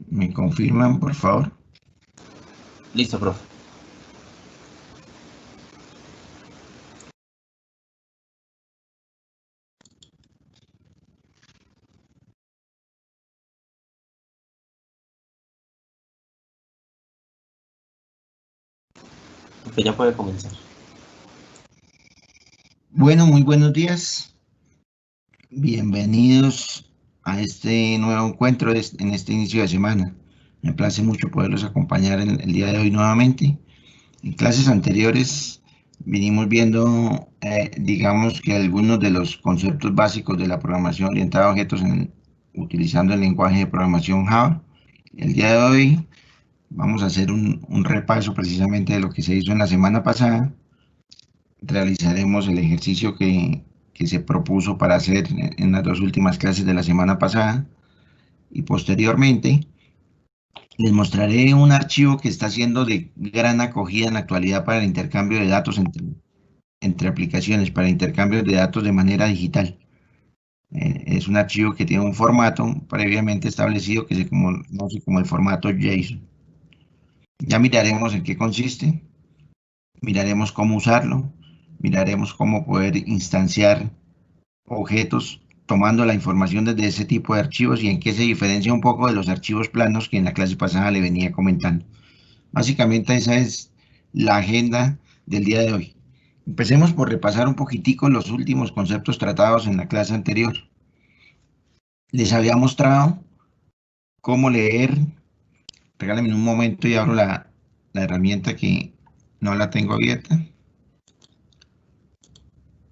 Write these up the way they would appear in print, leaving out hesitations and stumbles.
¿Me confirman, por favor? Listo, profe. Profe, ya puede comenzar. Bueno, muy buenos días. Bienvenidos a este nuevo encuentro en este inicio de semana. Me place mucho poderlos acompañar el día de hoy nuevamente. En clases anteriores vinimos viendo, digamos que algunos de los conceptos básicos de la programación orientada a objetos utilizando el lenguaje de programación Java. El día de hoy vamos a hacer un repaso precisamente de lo que se hizo en la semana pasada. Realizaremos el ejercicio que se propuso para hacer en las dos últimas clases de la semana pasada y posteriormente les mostraré un archivo que está siendo de gran acogida en la actualidad para el intercambio de datos entre aplicaciones, para intercambios de datos de manera digital. Es un archivo que tiene un formato previamente establecido que se conoce como el formato JSON. Ya miraremos en qué consiste, miraremos cómo usarlo, miraremos cómo poder instanciar objetos tomando la información desde ese tipo de archivos y en qué se diferencia un poco de los archivos planos que en la clase pasada le venía comentando. Básicamente esa es la agenda del día de hoy. Empecemos por repasar un poquitico los últimos conceptos tratados en la clase anterior. Les había mostrado cómo leer. Regálenme un momento y abro la herramienta que no la tengo abierta.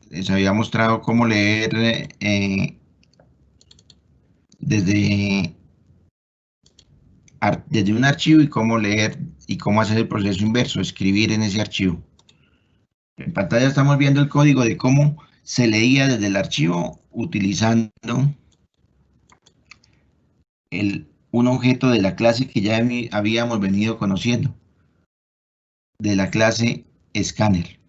Les había mostrado cómo leer desde un archivo y cómo leer y cómo hacer el proceso inverso, escribir en ese archivo. En pantalla estamos viendo el código de cómo se leía desde el archivo utilizando un objeto de la clase que ya habíamos venido conociendo, de la clase Scanner.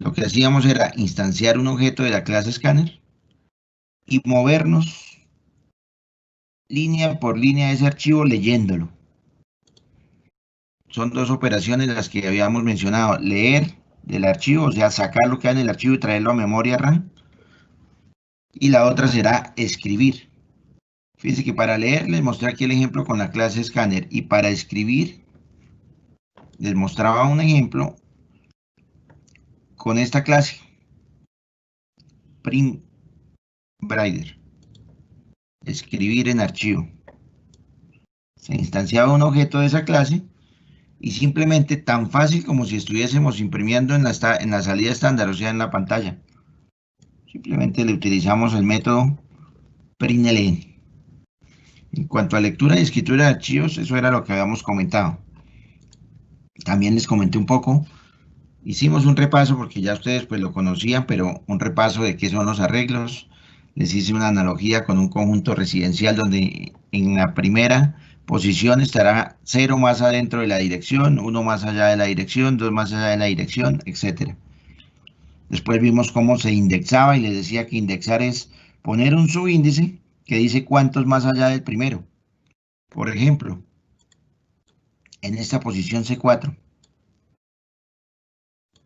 Lo que hacíamos era instanciar un objeto de la clase Scanner y movernos línea por línea de ese archivo leyéndolo. Son dos operaciones las que habíamos mencionado: leer del archivo, o sea, sacar lo que hay en el archivo y traerlo a memoria RAM, y la otra será escribir. Fíjense que para leer les mostré aquí el ejemplo con la clase Scanner, y para escribir les mostraba un ejemplo con esta clase, PrintBrider, escribir en archivo. Se instanciaba un objeto de esa clase y simplemente, tan fácil como si estuviésemos imprimiendo en la salida estándar, o sea, en la pantalla, simplemente le utilizamos el método println. En cuanto a lectura y escritura de archivos, eso era lo que habíamos comentado. También les comenté un poco, hicimos un repaso porque ya ustedes pues lo conocían, pero un repaso de qué son los arreglos. Les hice una analogía con un conjunto residencial donde en la primera posición estará 0 más adentro de la dirección, 1 más allá de la dirección, 2 más allá de la dirección, etc. Después vimos cómo se indexaba y les decía que indexar es poner un subíndice que dice cuántos más allá del primero. Por ejemplo, en esta posición C4,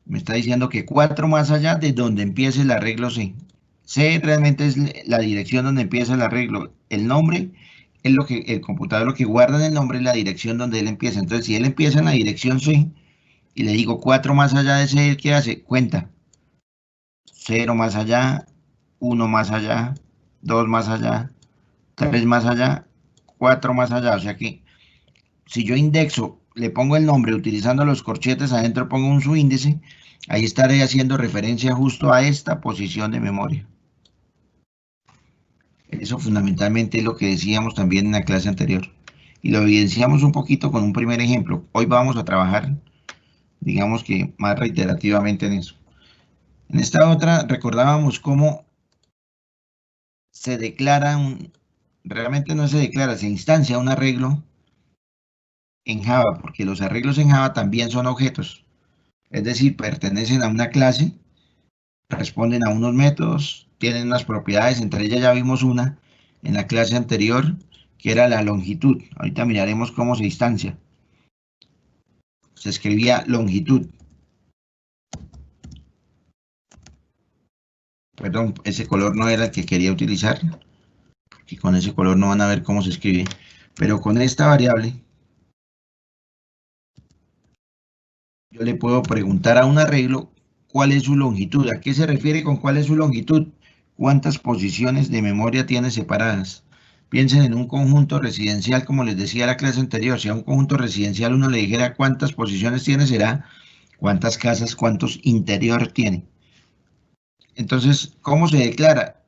me está diciendo que 4 más allá de donde empiece el arreglo C. C realmente es la dirección donde empieza el arreglo. El nombre es lo que el computador lo que guarda en el nombre es la dirección donde él empieza. Entonces, si él empieza en la dirección C y le digo 4 más allá de C, ¿qué hace? Cuenta. 0 más allá, 1 más allá, 2 más allá, 3 más allá, 4 más allá. O sea que si yo indexo, le pongo el nombre utilizando los corchetes, adentro pongo un subíndice, ahí estaré haciendo referencia justo a esta posición de memoria. Eso fundamentalmente es lo que decíamos también en la clase anterior. Y lo evidenciamos un poquito con un primer ejemplo. Hoy vamos a trabajar, digamos que más reiterativamente en eso. En esta otra recordábamos cómo se declara realmente no se declara, se instancia un arreglo en Java, porque los arreglos en Java también son objetos. Es decir, pertenecen a una clase, responden a unos métodos, tienen unas propiedades, entre ellas ya vimos una en la clase anterior, que era la longitud. Ahorita miraremos cómo se instancia. Se escribía longitud. Perdón, ese color no era el que quería utilizar, porque con ese color no van a ver cómo se escribe. Pero con esta variable, yo le puedo preguntar a un arreglo cuál es su longitud. ¿A qué se refiere con cuál es su longitud? ¿Cuántas posiciones de memoria tiene separadas? Piensen en un conjunto residencial, como les decía en la clase anterior. Si a un conjunto residencial uno le dijera cuántas posiciones tiene, será cuántas casas, cuántos interior tiene. Entonces, ¿cómo se declara?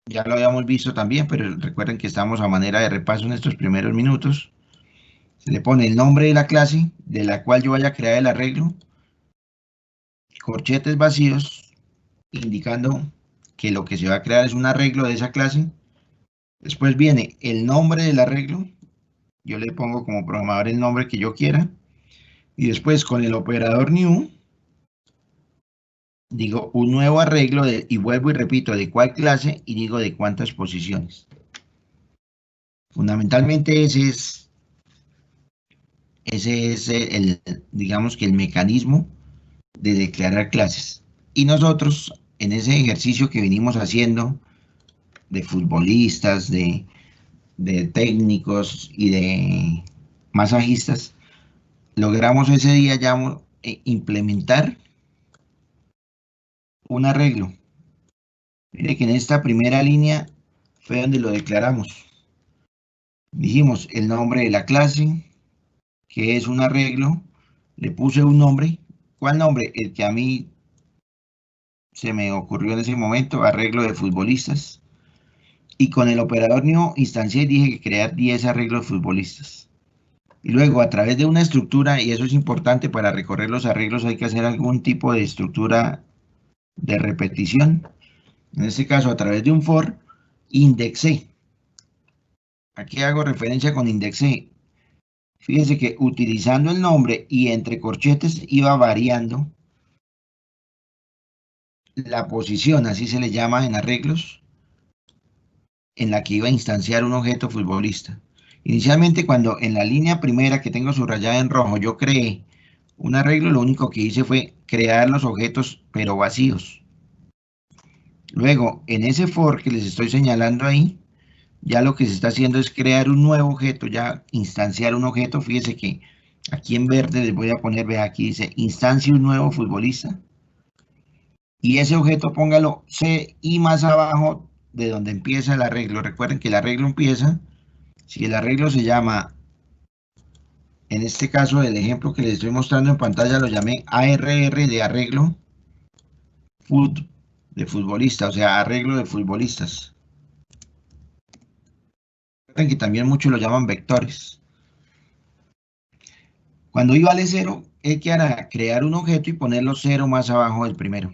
Ya lo habíamos visto también, pero recuerden que estamos a manera de repaso en estos primeros minutos. Se le pone el nombre de la clase de la cual yo vaya a crear el arreglo, corchetes vacíos, indicando que lo que se va a crear es un arreglo de esa clase. Después viene el nombre del arreglo. Yo le pongo como programador el nombre que yo quiera. Y después con el operador new, digo un nuevo arreglo y vuelvo y repito de cuál clase y digo de cuántas posiciones. Fundamentalmente ese es digamos que el mecanismo de declarar clases. Y nosotros en ese ejercicio que venimos haciendo de futbolistas, de técnicos y de masajistas, logramos ese día ya implementar un arreglo. Mire que en esta primera línea fue donde lo declaramos. Dijimos el nombre de la clase, que es un arreglo, le puse un nombre. ¿Cuál nombre? El que a mí se me ocurrió en ese momento, arreglo de futbolistas. Y con el operador new instancié y dije que crear 10 arreglos de futbolistas. Y luego a través de una estructura, y eso es importante para recorrer los arreglos, hay que hacer algún tipo de estructura de repetición. En este caso, a través de un for, indexé. Aquí hago referencia con indexé. Fíjense que utilizando el nombre y entre corchetes iba variando la posición, así se le llama en arreglos, en la que iba a instanciar un objeto futbolista. Inicialmente, cuando en la línea primera que tengo subrayada en rojo, yo creé un arreglo, lo único que hice fue crear los objetos, pero vacíos. Luego, en ese for que les estoy señalando ahí, ya lo que se está haciendo es crear un nuevo objeto, ya instanciar un objeto. Fíjense que aquí en verde les voy a poner, vea, aquí dice instancia un nuevo futbolista. Y ese objeto póngalo C y más abajo de donde empieza el arreglo. Recuerden que el arreglo empieza, si el arreglo se llama, en este caso el ejemplo que les estoy mostrando en pantalla lo llamé ARR de arreglo de futbolista, o sea, arreglo de futbolistas. Recuerden que también muchos lo llaman vectores. Cuando i vale 0, ¿qué hará? Crear un objeto y ponerlo 0 más abajo del primero.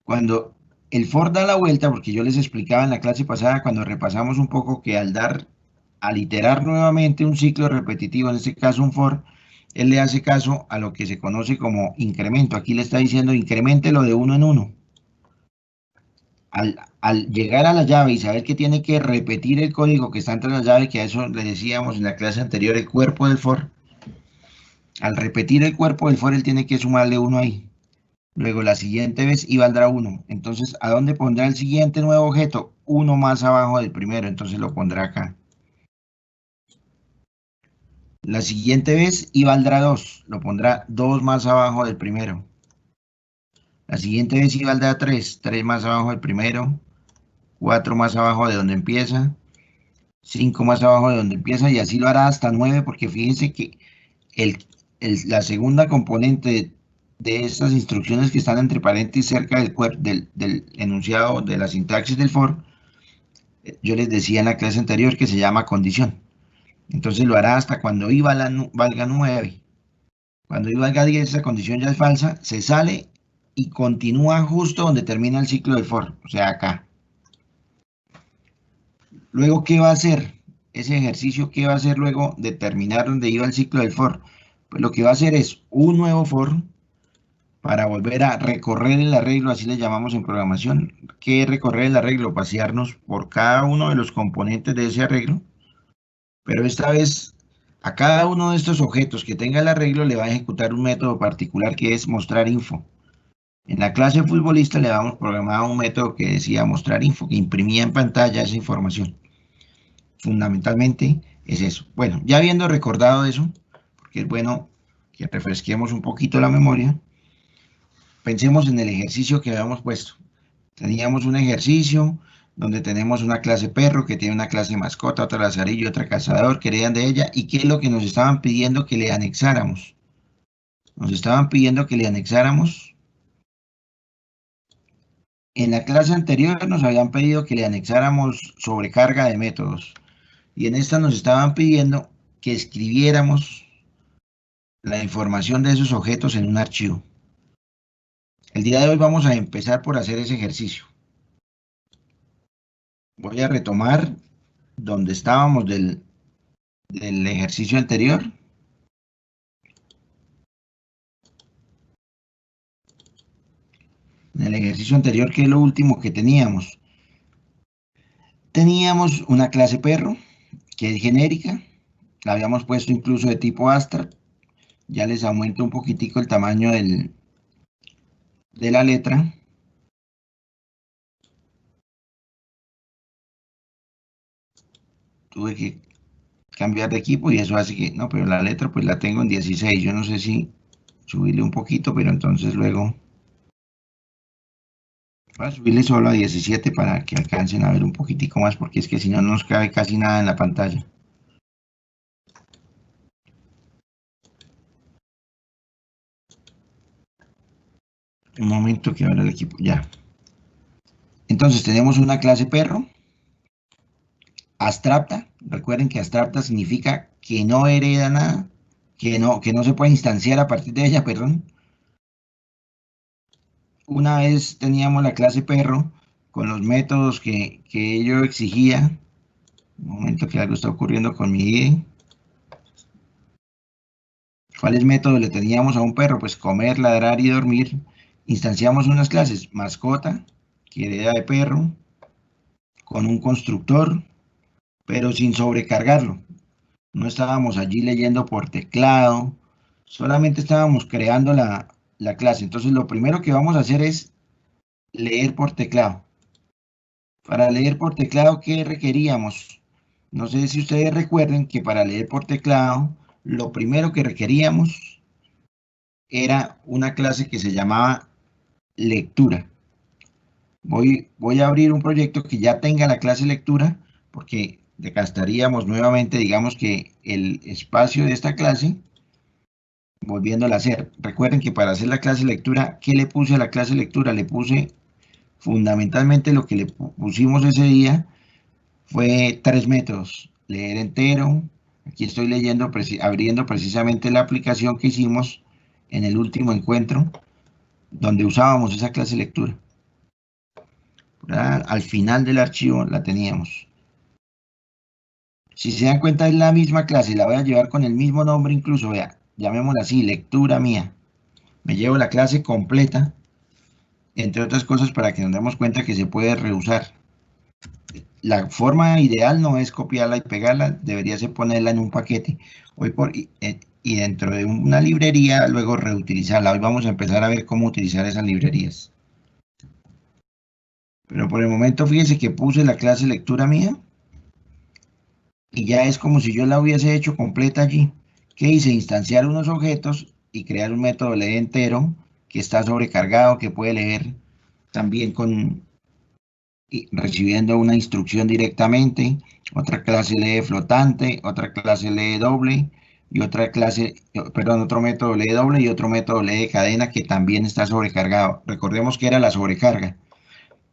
Cuando el for da la vuelta, porque yo les explicaba en la clase pasada, cuando repasamos un poco que al iterar nuevamente un ciclo repetitivo, en este caso un for, él le hace caso a lo que se conoce como incremento. Aquí le está diciendo increméntelo de 1 en 1. Al llegar a la llave y saber que tiene que repetir el código que está entre la llave, que a eso le decíamos en la clase anterior, el cuerpo del for, al repetir el cuerpo del for, él tiene que sumarle 1 ahí. Luego la siguiente vez y valdrá 1. Entonces, ¿a dónde pondrá el siguiente nuevo objeto? 1 más abajo del primero, entonces lo pondrá acá. La siguiente vez y valdrá 2, lo pondrá 2 más abajo del primero. La siguiente vez y valdrá 3, 3 más abajo del primero, 4 más abajo de donde empieza, 5 más abajo de donde empieza, y así lo hará hasta 9, porque fíjense que la segunda componente de estas instrucciones que están entre paréntesis cerca del enunciado de la sintaxis del for, yo les decía en la clase anterior que se llama condición. Entonces lo hará hasta cuando i valga 9. Cuando i valga 10, esa condición ya es falsa, se sale y continúa justo donde termina el ciclo del for, o sea, acá. Luego, ¿qué va a hacer? Ese ejercicio, ¿qué va a hacer luego de terminar donde iba el ciclo del for? Pues lo que va a hacer es un nuevo for, para volver a recorrer el arreglo, así le llamamos en programación. ¿Qué es recorrer el arreglo? Pasearnos por cada uno de los componentes de ese arreglo, pero esta vez a cada uno de estos objetos que tenga el arreglo le va a ejecutar un método particular que es mostrar info. En la clase futbolista le habíamos programado un método que decía mostrar info, que imprimía en pantalla esa información. Fundamentalmente es eso. Bueno, ya habiendo recordado eso, porque es bueno que refresquemos un poquito la memoria, pensemos en el ejercicio que habíamos puesto. Teníamos un ejercicio donde tenemos una clase perro que tiene una clase mascota, otra lazarillo, otra cazador, que heredan de ella, y qué es lo que nos estaban pidiendo que le anexáramos. Nos estaban pidiendo que le anexáramos. En la clase anterior nos habían pedido que le anexáramos sobrecarga de métodos, y en esta nos estaban pidiendo que escribiéramos la información de esos objetos en un archivo. El día de hoy vamos a empezar por hacer ese ejercicio. Voy a retomar donde estábamos del ejercicio anterior. En el ejercicio anterior, que es lo último que teníamos. Teníamos una clase perro, que es genérica. La habíamos puesto incluso de tipo abstract. Ya les aumento un poquitico el tamaño de la letra. Tuve que cambiar de equipo y eso hace que, no, pero la letra pues la tengo en 16. Yo no sé si subirle un poquito, pero entonces luego voy a subirle solo a 17 para que alcancen a ver un poquitico más, porque es que si no nos cabe casi nada en la pantalla. Un momento que abra el equipo, ya. Entonces tenemos una clase perro, abstracta. Recuerden que abstracta significa que no hereda nada, que no se puede instanciar a partir de ella, perdón. Una vez teníamos la clase perro con los métodos que ello exigía. Un momento que algo está ocurriendo con mi IDE. ¿Cuáles métodos le teníamos a un perro? Pues comer, ladrar y dormir. Instanciamos unas clases, mascota, que hereda de perro, con un constructor, pero sin sobrecargarlo. No estábamos allí leyendo por teclado, solamente estábamos creando la clase. Entonces lo primero que vamos a hacer es leer por teclado. Para leer por teclado, ¿qué requeríamos? No sé si ustedes recuerden que para leer por teclado, lo primero que requeríamos era una clase que se llamaba lectura. Voy a abrir un proyecto que ya tenga la clase lectura, porque desgastaríamos nuevamente, digamos que el espacio de esta clase, volviéndola a hacer. Recuerden que para hacer la clase lectura, ¿qué le puse a la clase lectura? Le puse fundamentalmente lo que le pusimos ese día fue 3 métodos. Leer entero. Aquí estoy leyendo, abriendo precisamente la aplicación que hicimos en el último encuentro, donde usábamos esa clase lectura. Al final del archivo la teníamos. Si se dan cuenta es la misma clase, la voy a llevar con el mismo nombre incluso, vea, llamémosla así, lectura mía. Me llevo la clase completa, entre otras cosas para que nos demos cuenta que se puede reusar. La forma ideal no es copiarla y pegarla, debería ser ponerla en un paquete y dentro de una librería luego reutilizarla. Hoy vamos a empezar a ver cómo utilizar esas librerías. Pero por el momento fíjense que puse la clase lectura mía y ya es como si yo la hubiese hecho completa allí. ¿Qué hice? Instanciar unos objetos y crear un método lee entero que está sobrecargado, que puede leer también recibiendo una instrucción directamente. Otra clase lee flotante, otra clase lee doble y otra clase, perdón, otro método lee doble y otro método lee cadena que también está sobrecargado. Recordemos que era la sobrecarga.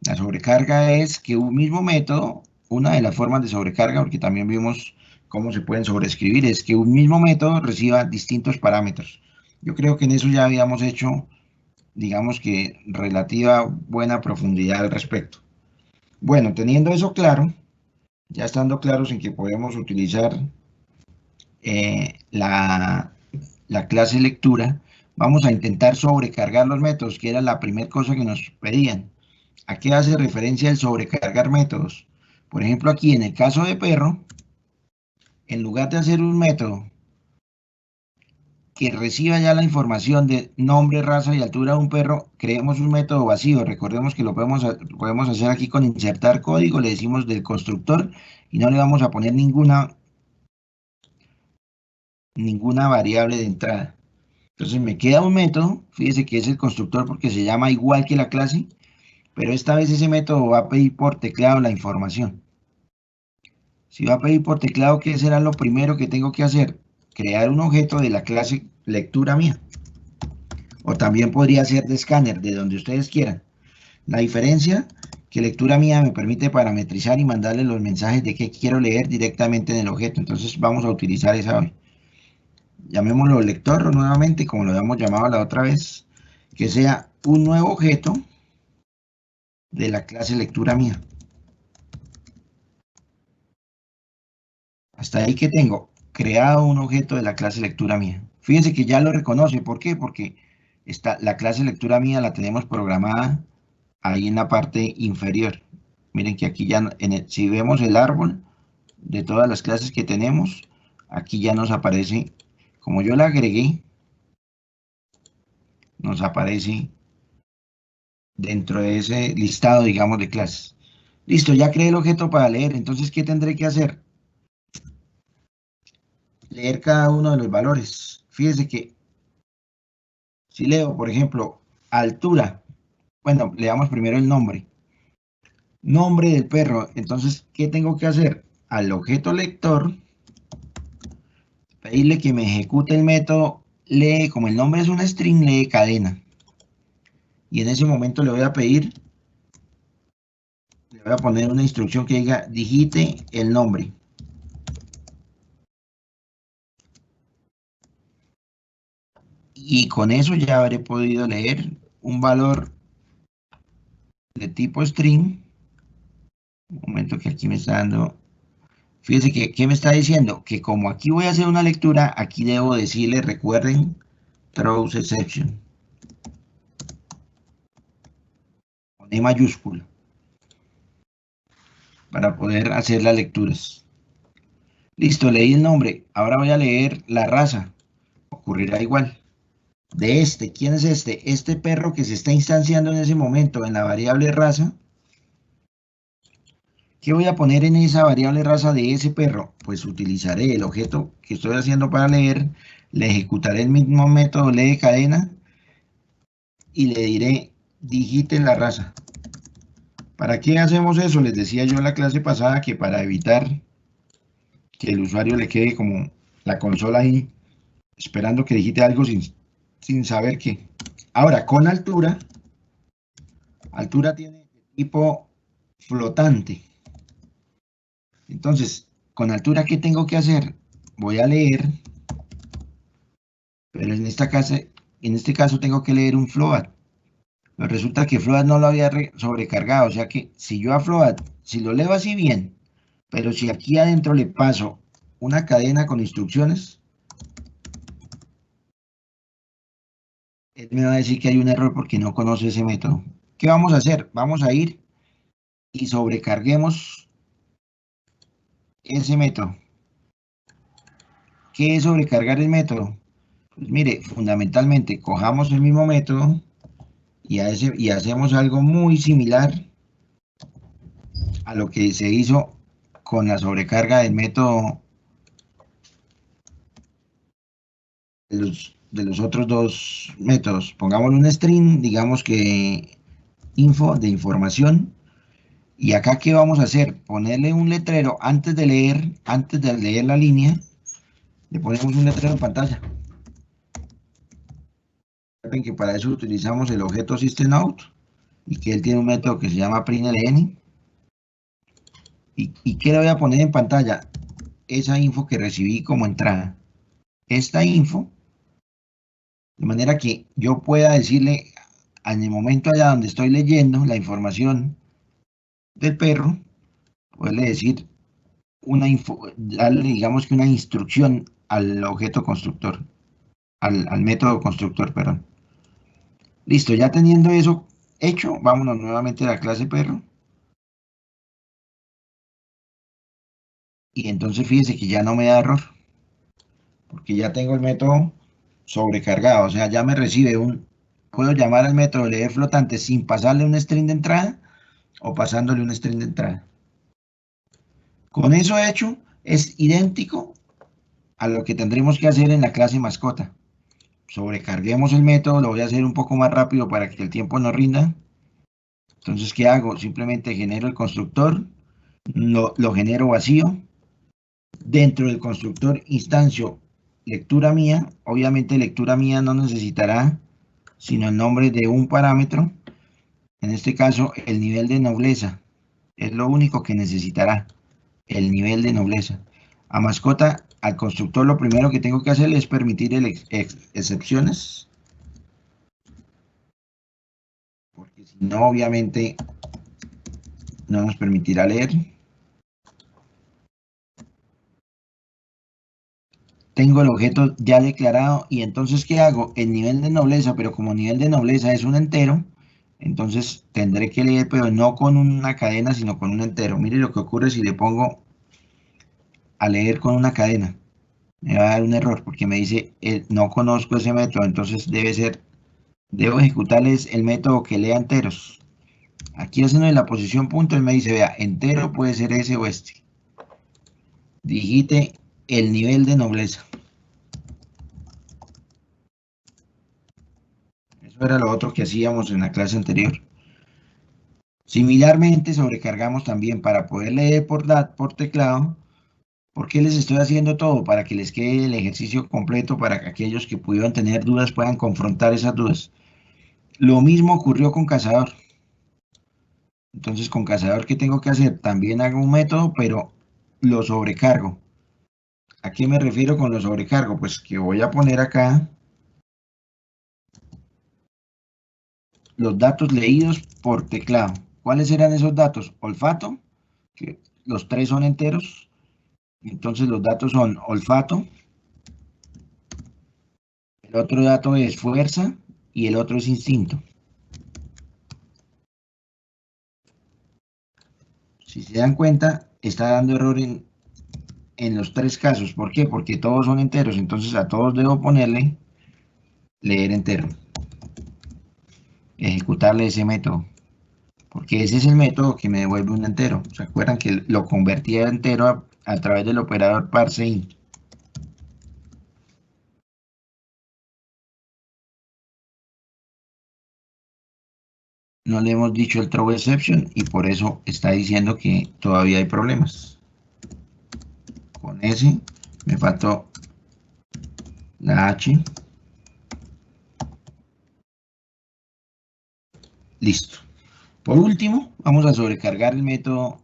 La sobrecarga es que un mismo método, una de las formas de sobrecarga, porque también vimos cómo se pueden sobreescribir, es que un mismo método reciba distintos parámetros. Yo creo que en eso ya habíamos hecho, digamos que relativa buena profundidad al respecto. Bueno, teniendo eso claro, ya estando claros en que podemos utilizar la clase lectura, Vamos a intentar sobrecargar los métodos, que era la primera cosa que nos pedían. ¿A qué hace referencia el sobrecargar métodos? Por ejemplo, aquí en el caso de perro, en lugar de hacer un método que reciba ya la información de nombre, raza y altura de un perro, creemos un método vacío. Recordemos que lo podemos hacer aquí con insertar código, le decimos del constructor y no le vamos a poner ninguna variable de entrada. Entonces me queda un método, fíjese que es el constructor porque se llama igual que la clase, pero esta vez ese método va a pedir por teclado la información. Si va a pedir por teclado, ¿qué será lo primero que tengo que hacer? Crear un objeto de la clase lectura mía. O también podría ser de escáner, de donde ustedes quieran. La diferencia que lectura mía me permite parametrizar y mandarle los mensajes de qué quiero leer directamente en el objeto. Entonces vamos a utilizar esa hoy. Llamémoslo lector nuevamente, como lo habíamos llamado la otra vez, que sea un nuevo objeto de la clase lectura mía. Hasta ahí que tengo creado un objeto de la clase lectura mía. Fíjense que ya lo reconoce. ¿Por qué? Porque la clase lectura mía la tenemos programada ahí en la parte inferior. Miren que aquí ya, si vemos el árbol de todas las clases que tenemos, aquí ya nos aparece, como yo la agregué, nos aparece dentro de ese listado, digamos, de clases. Listo, ya creé el objeto para leer. Entonces, ¿qué tendré que hacer? Leer cada uno de los valores. Fíjense que si leo, por ejemplo, altura, bueno, leamos primero el nombre. Nombre del perro. Entonces, ¿qué tengo que hacer? Al objeto lector, pedirle que me ejecute el método lee, como el nombre es una string, lee cadena. Y en ese momento le voy a pedir, le voy a poner una instrucción que diga digite el nombre. Y con eso ya habré podido leer un valor de tipo string. Un momento que aquí me está dando. Fíjense que ¿qué me está diciendo? Que como aquí voy a hacer una lectura, aquí debo decirle, recuerden, throws exception. Con E mayúscula. Para poder hacer las lecturas. Listo, leí el nombre. Ahora voy a leer la raza. Ocurrirá igual. De este, ¿quién es este? Este perro que se está instanciando en ese momento en la variable raza. ¿Qué voy a poner en esa variable raza de ese perro? Pues utilizaré el objeto que estoy haciendo para leer, le ejecutaré el mismo método lee cadena y le diré digite la raza. ¿Para qué hacemos eso? Les decía yo en la clase pasada que para evitar que el usuario le quede como la consola ahí esperando que digite algo sin saber qué. Ahora, con altura tiene tipo flotante. Entonces, con altura, ¿qué tengo que hacer? Voy a leer, pero en este caso tengo que leer un float. Pero resulta que float no lo había sobrecargado, o sea que si yo a float, si lo leo así bien, pero si aquí adentro le paso una cadena con instrucciones, él me va a decir que hay un error porque no conoce ese método. ¿Qué vamos a hacer? Vamos a ir y sobrecarguemos ese método. ¿Qué es sobrecargar el método? Pues mire, fundamentalmente cojamos el mismo método y hacemos algo muy similar a lo que se hizo con la sobrecarga del método de los otros dos métodos. Pongamos un string, digamos que info de información. Y acá, ¿qué vamos a hacer? Ponerle un letrero antes de leer la línea, le ponemos un letrero en pantalla. Recuerden que para eso utilizamos el objeto system_out y que él tiene un método que se llama println. ¿Y qué le voy a poner en pantalla? Esa info que recibí como entrada. Esta info, de manera que yo pueda decirle en el momento allá donde estoy leyendo la información del perro, poderle decir darle, digamos que una instrucción al objeto constructor. al método constructor, perdón. Listo, ya teniendo eso hecho, vámonos nuevamente a la clase perro. Y entonces fíjese que ya no me da error, porque ya tengo el método sobrecargado, o sea, ya me recibe puedo llamar al método leer flotante sin pasarle un string de entrada o pasándole un string de entrada. Con eso hecho, es idéntico a lo que tendremos que hacer en la clase mascota. Sobrecarguemos el método, lo voy a hacer un poco más rápido para que el tiempo no rinda. Entonces, ¿qué hago? Simplemente genero el constructor, lo genero vacío. Dentro del constructor instancio lectura mía. Obviamente lectura mía no necesitará sino el nombre de un parámetro. En este caso, el nivel de nobleza. Es lo único que necesitará, el nivel de nobleza. A mascota, al constructor, lo primero que tengo que hacer es permitir excepciones. Porque si no, obviamente, no nos permitirá leer. Tengo el objeto ya declarado y entonces, ¿qué hago? El nivel de nobleza, pero como nivel de nobleza es un entero, entonces tendré que leer, pero no con una cadena, sino con un entero. Mire lo que ocurre si le pongo a leer con una cadena. Me va a dar un error porque me dice, no conozco ese método, entonces debo ejecutarles el método que lea enteros. Aquí haciendo en la posición punto, él me dice, vea, entero puede ser ese o este. Digite el nivel de nobleza. Eso era lo otro que hacíamos en la clase anterior. Similarmente, sobrecargamos también para poder leer por teclado. ¿Por qué les estoy haciendo todo? Para que les quede el ejercicio completo, para que aquellos que pudieran tener dudas puedan confrontar esas dudas. Lo mismo ocurrió con cazador. Entonces, con cazador, ¿qué tengo que hacer? También hago un método, pero lo sobrecargo. ¿A qué me refiero con lo sobrecargo? Pues que voy a poner acá los datos leídos por teclado. ¿Cuáles eran esos datos? Olfato, que los tres son enteros. Entonces los datos son olfato, el otro dato es fuerza y el otro es instinto. Si se dan cuenta, está dando error en los tres casos. ¿Por qué? Porque todos son enteros, entonces a todos debo ponerle leer entero. Ejecutarle ese método. Porque ese es el método que me devuelve un entero. ¿Se acuerdan que lo convertía entero a través del operador parseInt? No le hemos dicho el throw exception y por eso está diciendo que todavía hay problemas. Con ese me faltó la H. Listo. Por último, vamos a sobrecargar el método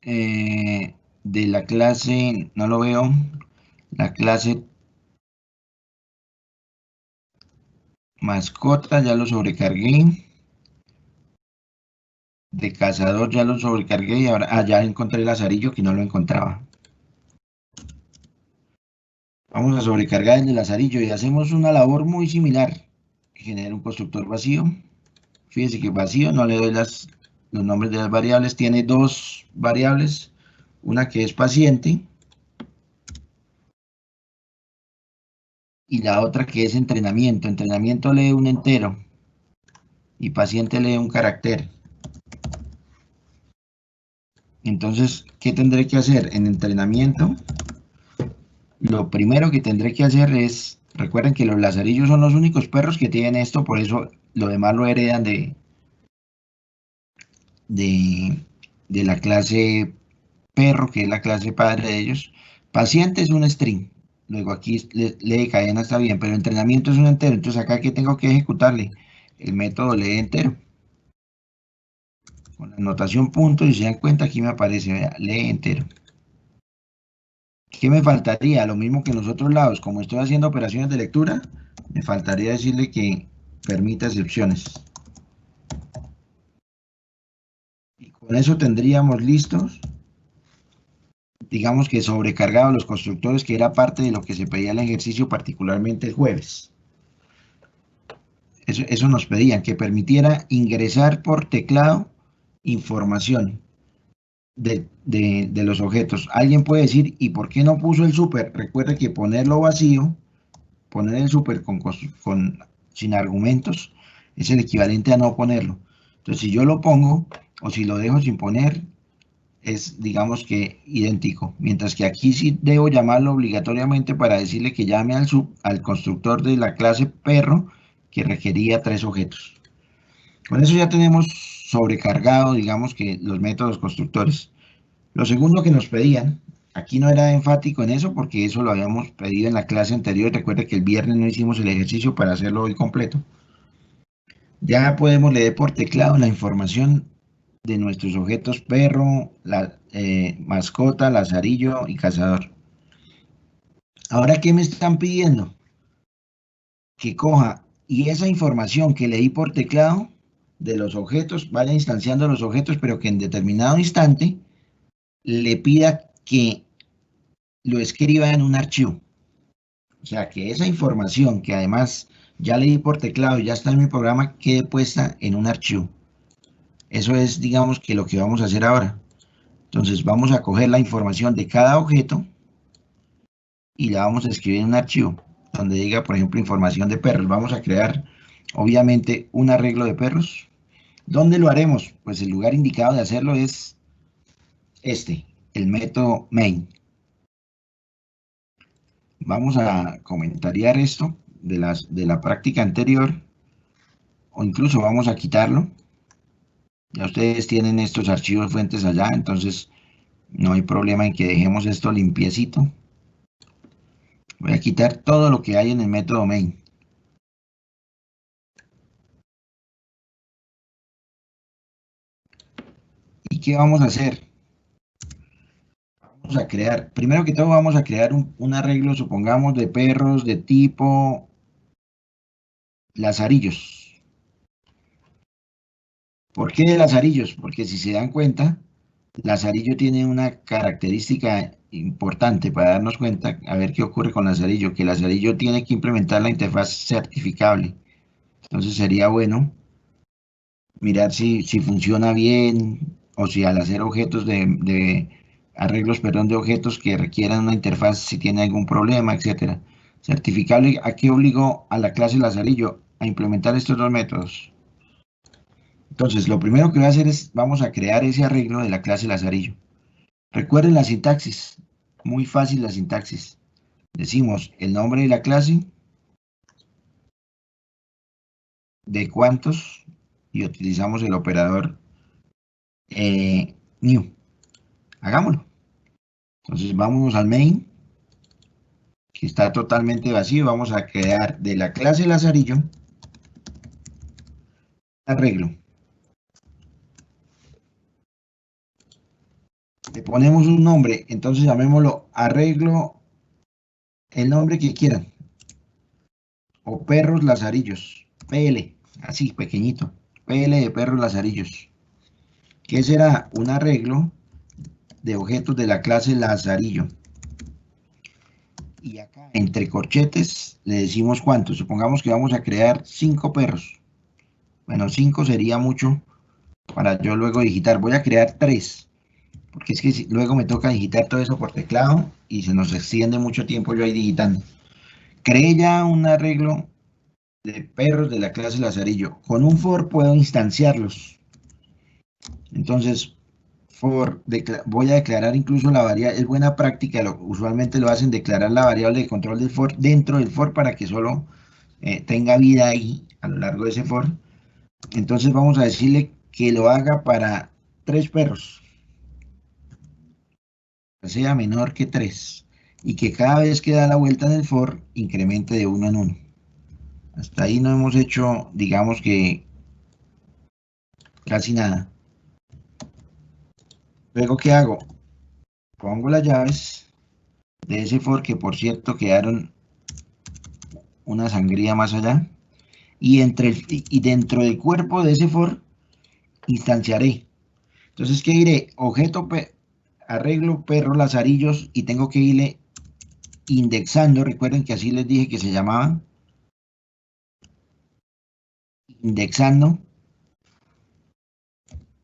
de la clase, no lo veo, la clase mascota, ya lo sobrecargué. De cazador ya lo sobrecargué y ahora ya encontré el lazarillo que no lo encontraba. Vamos a sobrecargar el de lazarillo y hacemos una labor muy similar. Genera un constructor vacío. Fíjense que vacío, no le doy los nombres de las variables. Tiene dos variables. Una que es paciente y la otra que es entrenamiento. Entrenamiento lee un entero y paciente lee un carácter. Entonces, ¿qué tendré que hacer? En entrenamiento, lo primero que tendré que hacer es, recuerden que los lazarillos son los únicos perros que tienen esto, por eso lo demás lo heredan de la clase perro, que es la clase padre de ellos. Paciente es un string. Luego aquí lee cadena está bien, pero entrenamiento es un entero. Entonces acá que tengo que ejecutarle el método lee entero. Con la notación punto, y si se dan cuenta aquí me aparece, vea, lee entero. ¿Qué me faltaría? Lo mismo que en los otros lados, como estoy haciendo operaciones de lectura, me faltaría decirle que permita excepciones. Y con eso tendríamos listos digamos que sobrecargado los constructores, que era parte de lo que se pedía el ejercicio, particularmente el jueves. Eso nos pedían, que permitiera ingresar por teclado información de los objetos. Alguien puede decir, ¿y por qué no puso el super? Recuerde que ponerlo vacío, poner el super sin argumentos, es el equivalente a no ponerlo. Entonces, si yo lo pongo o si lo dejo sin poner, es, digamos que, idéntico. Mientras que aquí sí debo llamarlo obligatoriamente para decirle que llame al constructor de la clase perro, que requería 3 objetos. Con eso ya tenemos sobrecargado, digamos que, los métodos constructores. Lo segundo que nos pedían, aquí no era enfático en eso porque eso lo habíamos pedido en la clase anterior. Recuerde que el viernes no hicimos el ejercicio para hacerlo hoy completo. Ya podemos leer por teclado la información de nuestros objetos perro, mascota, lazarillo y cazador. Ahora, ¿qué me están pidiendo? Que coja y esa información que leí por teclado de los objetos, vaya instanciando los objetos, pero que en determinado instante le pida que lo escriba en un archivo. O sea, que esa información que además ya leí por teclado y ya está en mi programa, quede puesta en un archivo. Eso es, digamos, que lo que vamos a hacer ahora. Entonces vamos a coger la información de cada objeto y la vamos a escribir en un archivo donde diga, por ejemplo, información de perros. Vamos a crear, obviamente, un arreglo de perros. ¿Dónde lo haremos? Pues el lugar indicado de hacerlo es el método main. Vamos a comentariar esto de la práctica anterior, o incluso vamos a quitarlo. Ya ustedes tienen estos archivos fuentes allá, entonces no hay problema en que dejemos esto limpiecito. Voy a quitar todo lo que hay en el método main. ¿Y qué vamos a hacer? Vamos a crear, primero que todo vamos a crear un arreglo, supongamos, de perros de tipo lazarillos. ¿Por qué de lazarillos? Porque si se dan cuenta, lazarillo tiene una característica importante para darnos cuenta, a ver qué ocurre con lazarillo, que lazarillo tiene que implementar la interfaz certificable. Entonces sería bueno mirar si funciona bien o si al hacer objetos arreglos, perdón, de objetos que requieran una interfaz, si tiene algún problema, etcétera. Certificable, ¿a qué obligó a la clase lazarillo? A implementar estos dos métodos. Entonces, lo primero que voy a hacer es, vamos a crear ese arreglo de la clase lazarillo. Recuerden la sintaxis, muy fácil la sintaxis. Decimos el nombre de la clase, de cuántos, y utilizamos el operador new. Hagámoslo. Entonces vamos al main, que está totalmente vacío. Vamos a crear de la clase lazarillo arreglo. Le ponemos un nombre, entonces llamémoslo arreglo, el nombre que quieran. O perros lazarillos, PL, así pequeñito, PL de perros lazarillos. ¿Qué será? Un arreglo de objetos de la clase lazarillo. Y acá entre corchetes le decimos cuántos. Supongamos que vamos a crear 5 perros. Bueno, 5 sería mucho para yo luego digitar. Voy a crear 3, porque es que luego me toca digitar todo eso por teclado y se nos extiende mucho tiempo yo ahí digitando. Creé ya un arreglo de perros de la clase lazarillo. Con un for puedo instanciarlos. Entonces, voy a declarar incluso la variable, es buena práctica, usualmente lo hacen, declarar la variable de control del for dentro del for para que solo tenga vida ahí a lo largo de ese for. Entonces vamos a decirle que lo haga para 3 perros, que sea menor que 3, y que cada vez que da la vuelta en el for incremente de 1 en 1. Hasta ahí no hemos hecho, digamos que casi nada. Luego, ¿qué hago? Pongo las llaves de ese for, que por cierto quedaron una sangría más allá, y dentro del cuerpo de ese for instanciaré. Entonces, ¿qué diré? Objeto arreglo perro lazarillos y tengo que irle indexando. Recuerden que así les dije que se llamaban. Indexando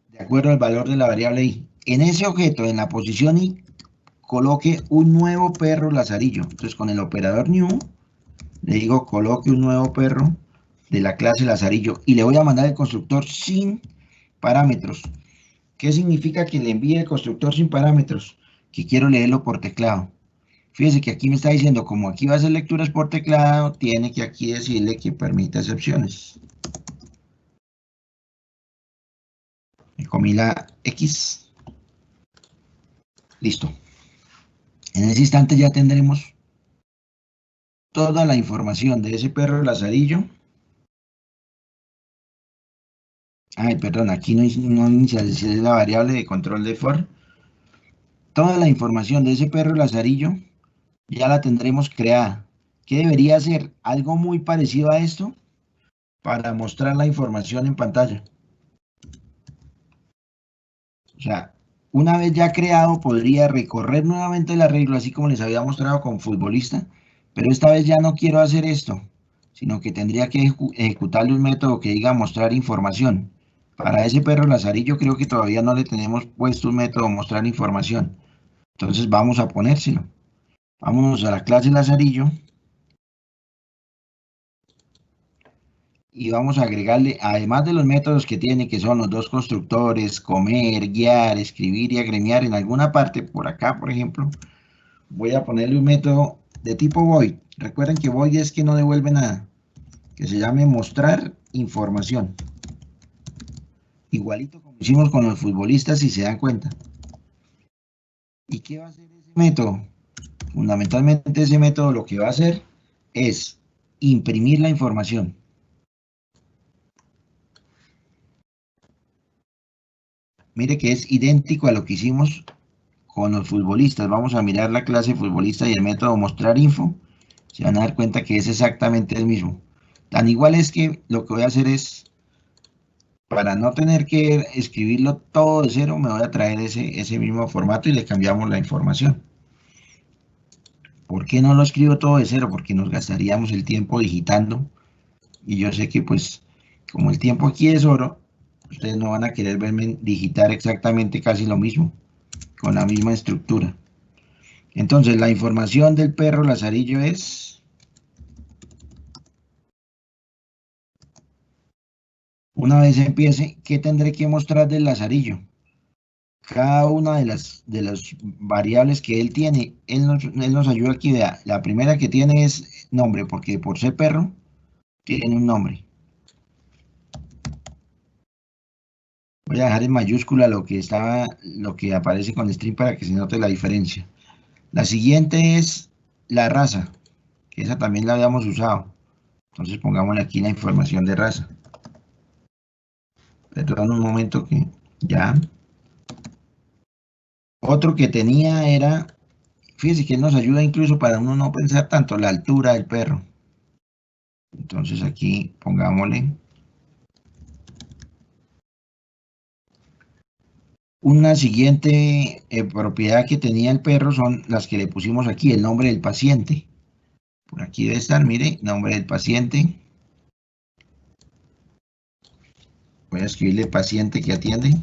de acuerdo al valor de la variable i. En ese objeto, en la posición i, coloque un nuevo perro lazarillo. Entonces con el operador new le digo coloque un nuevo perro de la clase lazarillo y le voy a mandar el constructor sin parámetros. ¿Qué significa que le envíe el constructor sin parámetros? Que quiero leerlo por teclado. Fíjese que aquí me está diciendo, como aquí va a hacer lecturas por teclado, tiene que aquí decirle que permita excepciones. Me comí la X. Listo. En ese instante ya tendremos toda la información de ese perro lazarillo. Ay, perdón, aquí no inicialicé la variable de control de for. Toda la información de ese perro lazarillo ya la tendremos creada. ¿Qué debería hacer? Algo muy parecido a esto para mostrar la información en pantalla. O sea, una vez ya creado, podría recorrer nuevamente el arreglo, así como les había mostrado con futbolista, pero esta vez ya no quiero hacer esto, sino que tendría que ejecutarle un método que diga mostrar información. Para ese perro lazarillo creo que todavía no le tenemos puesto un método mostrar información. Entonces vamos a ponérselo. Vámonos a la clase lazarillo. Y vamos a agregarle, además de los métodos que tiene, que son los dos constructores, comer, guiar, escribir y agremiar en alguna parte, por acá, por ejemplo, voy a ponerle un método de tipo void. Recuerden que void es que no devuelve nada, que se llame mostrar información. Igualito como hicimos con los futbolistas, si se dan cuenta. ¿Y qué va a hacer ese método? Fundamentalmente ese método lo que va a hacer es imprimir la información. Mire que es idéntico a lo que hicimos con los futbolistas. Vamos a mirar la clase futbolista y el método mostrar info. Se van a dar cuenta que es exactamente el mismo. Tan igual es que lo que voy a hacer es, para no tener que escribirlo todo de cero, me voy a traer ese mismo formato y le cambiamos la información. ¿Por qué no lo escribo todo de cero? Porque nos gastaríamos el tiempo digitando. Y yo sé que pues, como el tiempo aquí es oro, ustedes no van a querer verme digitar exactamente casi lo mismo, con la misma estructura. Entonces, la información del perro lazarillo es... Una vez empiece, ¿qué tendré que mostrar del lazarillo? Cada una de las variables que él tiene, él nos ayuda aquí. Vea, la primera que tiene es nombre, porque por ser perro, tiene un nombre. Voy a dejar en mayúscula lo que aparece con string para que se note la diferencia. La siguiente es la raza, que esa también la habíamos usado. Entonces pongámosle aquí la información de raza. Perdón un momento que ya. Otro que tenía era, fíjese que él nos ayuda incluso para uno no pensar tanto la altura del perro. Entonces aquí pongámosle una siguiente propiedad que tenía el perro son las que le pusimos aquí, el nombre del paciente. Por aquí debe estar, mire, nombre del paciente. Voy a escribirle paciente que atiende.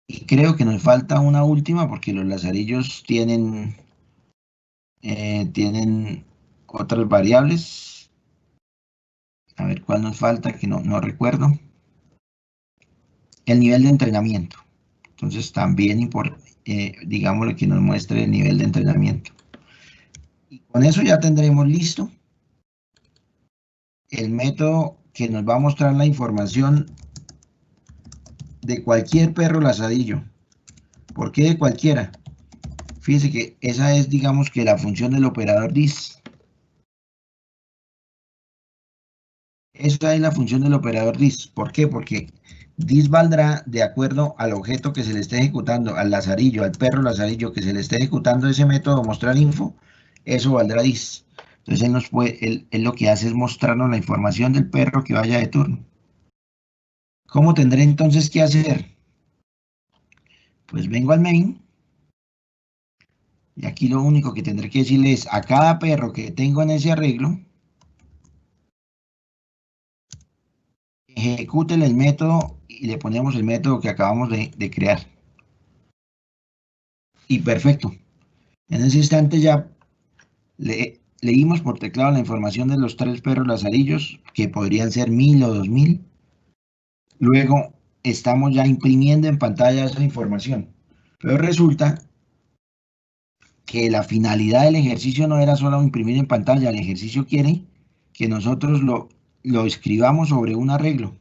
Y creo que nos falta una última porque los lazarillos tienen otras variables. A ver cuál nos falta, que no recuerdo. El nivel de entrenamiento. Entonces también digámosle que nos muestre el nivel de entrenamiento. Y con eso ya tendremos listo el método que nos va a mostrar la información de cualquier perro lazarillo. ¿Por qué de cualquiera? Fíjense que esa es, digamos, que la función del operador dis. Esa es la función del operador dis. ¿Por qué? Porque dis valdrá de acuerdo al objeto que se le esté ejecutando, al lazarillo, al perro lazarillo que se le esté ejecutando ese método mostrar info, eso valdrá dis. Entonces él lo que hace es mostrarnos la información del perro que vaya de turno. ¿Cómo tendré entonces que hacer? Pues vengo al main y aquí lo único que tendré que decirle es a cada perro que tengo en ese arreglo, ejecútele el método y le ponemos el método que acabamos de crear. Y perfecto. En ese instante ya leímos por teclado la información de los 3 perros lazarillos, que podrían ser 1000 o 2000. Luego estamos ya imprimiendo en pantalla esa información. Pero resulta que la finalidad del ejercicio no era solo imprimir en pantalla. El ejercicio quiere que nosotros lo escribamos sobre un arreglo.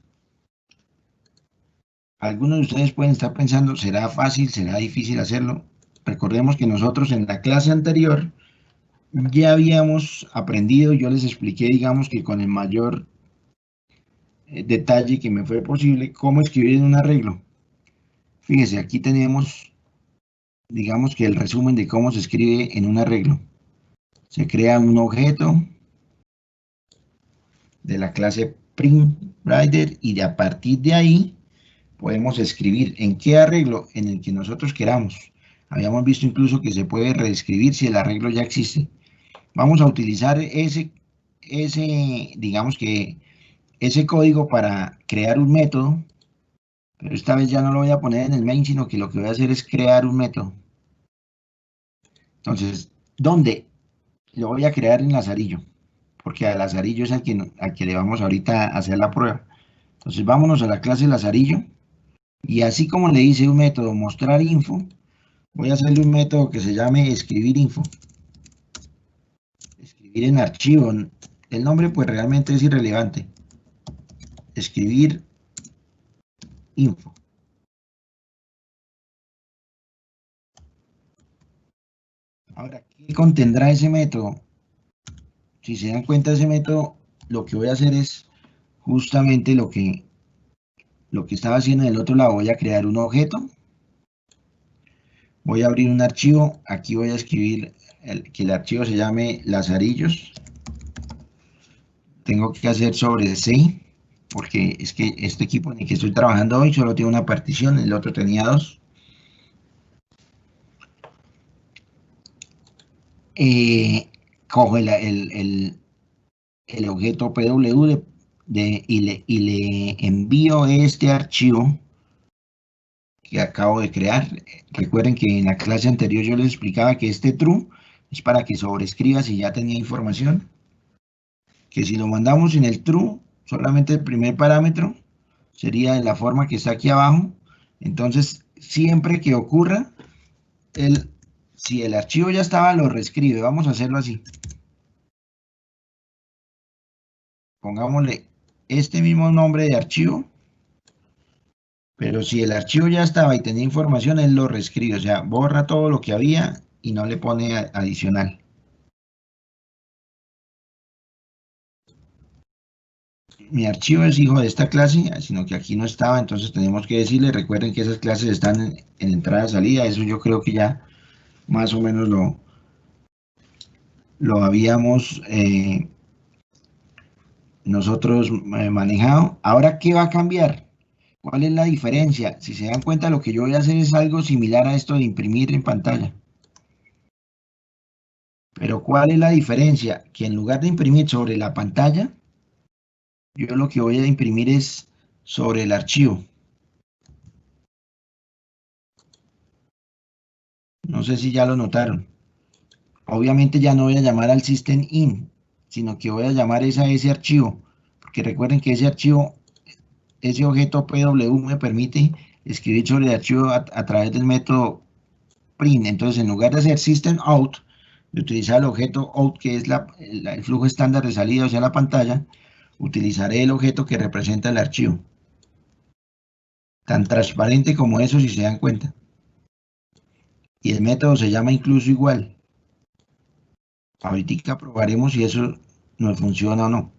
Algunos de ustedes pueden estar pensando, ¿será fácil? ¿Será difícil hacerlo? Recordemos que nosotros en la clase anterior ya habíamos aprendido, yo les expliqué, digamos que con el mayor detalle que me fue posible, cómo escribir en un arreglo. Fíjese, aquí tenemos, digamos que el resumen de cómo se escribe en un arreglo. Se crea un objeto de la clase PrintRider y a partir de ahí podemos escribir en qué arreglo en el que nosotros queramos. Habíamos visto incluso que se puede reescribir si el arreglo ya existe. Vamos a utilizar digamos que ese código para crear un método, pero esta vez ya no lo voy a poner en el main, sino que lo que voy a hacer es crear un método. Entonces, ¿dónde? Lo voy a crear en Lazarillo, porque a Lazarillo es al que le vamos ahorita a hacer la prueba. Entonces, vámonos a la clase Lazarillo, y así como le hice un método mostrar info, voy a hacerle un método que se llame escribir info. Escribir en archivo. El nombre pues realmente es irrelevante. Escribir info. Ahora, ¿qué contendrá ese método? Si se dan cuenta, ese método, lo que voy a hacer es justamente lo que estaba haciendo en el otro lado. Voy a crear un objeto. Voy a abrir un archivo. Aquí voy a escribir que el archivo se llame Lazarillos. Tengo que hacer sobre C, porque es que este equipo en el que estoy trabajando hoy solo tiene una partición, el otro tenía 2. Cojo el objeto PW y le envío este archivo que acabo de crear. Recuerden que en la clase anterior yo les explicaba que este true es para que sobrescriba si ya tenía información. Que si lo mandamos en el true, solamente el primer parámetro sería de la forma que está aquí abajo. Entonces, siempre que ocurra, si el archivo ya estaba, lo reescribe. Vamos a hacerlo así. Pongámosle este mismo nombre de archivo, pero si el archivo ya estaba y tenía información, él lo reescribe, o sea, borra todo lo que había y no le pone adicional. Mi archivo es hijo de esta clase, sino que aquí no estaba, entonces tenemos que decirle, recuerden que esas clases están en entrada y salida, eso yo creo que ya más o menos lo habíamos nosotros manejado. Ahora, ¿qué va a cambiar? ¿Cuál es la diferencia? Si se dan cuenta, lo que yo voy a hacer es algo similar a esto de imprimir en pantalla. Pero ¿cuál es la diferencia? Que en lugar de imprimir sobre la pantalla, yo lo que voy a imprimir es sobre el archivo. No sé si ya lo notaron. Obviamente ya no voy a llamar al system.in, sino que voy a llamar a ese archivo. Porque recuerden que ese archivo, ese objeto PW me permite escribir sobre el archivo a través del método print. Entonces, en lugar de hacer system.out, de utilizar el objeto out, que es el flujo estándar de salida hacia la pantalla, utilizaré el objeto que representa el archivo. Tan transparente como eso, si se dan cuenta. Y el método se llama incluso igual. Ahorita probaremos si eso nos funciona o no.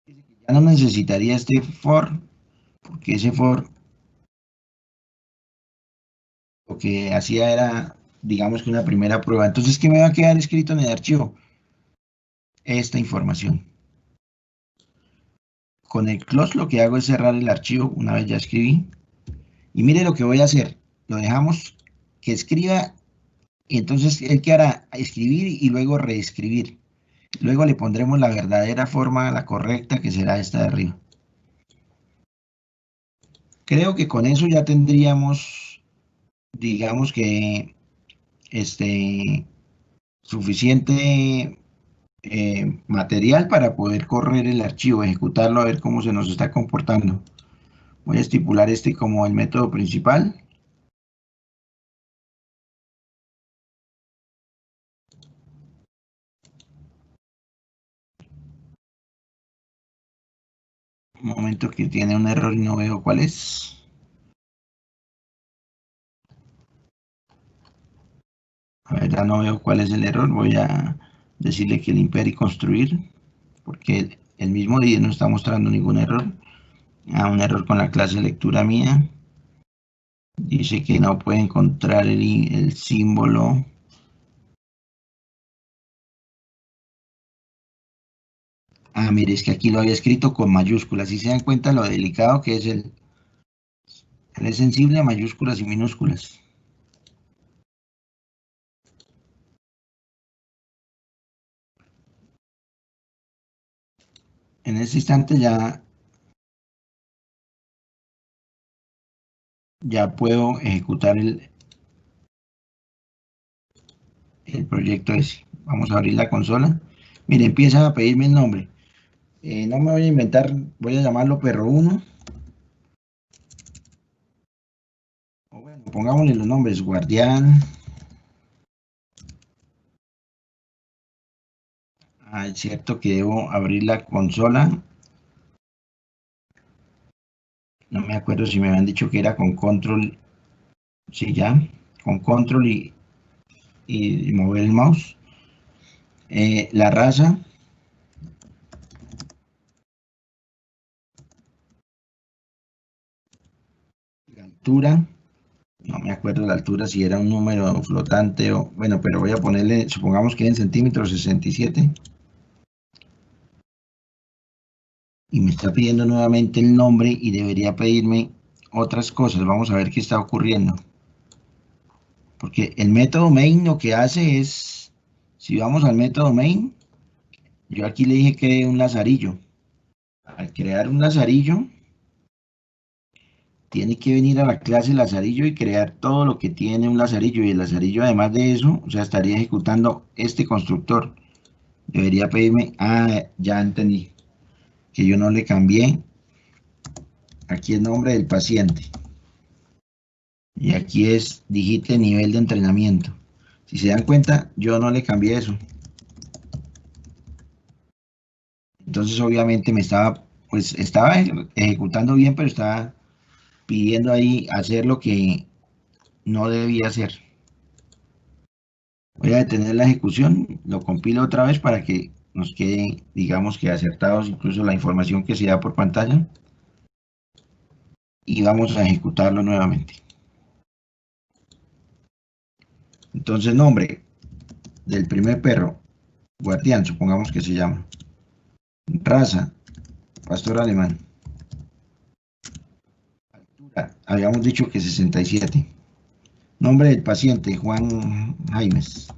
Ya no necesitaría este for, porque ese for lo que hacía era, digamos que una primera prueba. Entonces, ¿qué me va a quedar escrito en el archivo? Esta información. con el close lo que hago es cerrar el archivo una vez ya escribí. Y mire lo que voy a hacer. Lo dejamos que escriba y entonces él que hará escribir y luego reescribir. Luego le pondremos la verdadera forma, la correcta, que será esta de arriba. Creo que con eso ya tendríamos, digamos que, suficiente material para poder correr el archivo, ejecutarlo, a ver cómo se nos está comportando. Voy a estipular este como el método principal. Un momento que tiene un error y no veo cuál es. A ver, ya no veo cuál es el error. Voy a decirle que limpiar y construir, porque el mismo día no está mostrando ningún error. Un error con la clase lectura mía. Dice que no puede encontrar el símbolo. Mire, es que aquí lo había escrito con mayúsculas. Si se dan cuenta lo delicado que es él es sensible a mayúsculas y minúsculas. En este instante ya puedo ejecutar el proyecto ese. Vamos a abrir la consola. Mire, empieza a pedirme el nombre. No me voy a inventar, voy a llamarlo perro 1. O bueno, pongámosle los nombres, guardián. Es cierto que debo abrir la consola. No me acuerdo si me habían dicho que era con control. Sí, ya. Con control y mover el mouse. La raza. La altura. No me acuerdo la altura, si era un número flotante o... Bueno, pero voy a ponerle, supongamos que en centímetros 67. Y me está pidiendo nuevamente el nombre y debería pedirme otras cosas. Vamos a ver qué está ocurriendo. Porque el método main lo que hace es, si vamos al método main, yo aquí le dije que un lazarillo. Al crear un lazarillo, tiene que venir a la clase lazarillo y crear todo lo que tiene un lazarillo. Y el lazarillo, además de eso, o sea, estaría ejecutando este constructor. Debería pedirme, ya entendí, que yo no le cambié aquí el nombre del paciente. Y aquí es, digite nivel de entrenamiento. Si se dan cuenta, yo no le cambié eso. Entonces, obviamente, estaba ejecutando bien, pero estaba pidiendo ahí hacer lo que no debía hacer. Voy a detener la ejecución, lo compilo otra vez para que nos quede, digamos que acertados incluso la información que se da por pantalla. Y vamos a ejecutarlo nuevamente. Entonces, nombre del primer perro, guardián, supongamos que se llama. Raza, pastor alemán. Altura, habíamos dicho que 67. Nombre del paciente, Juan Jaimes.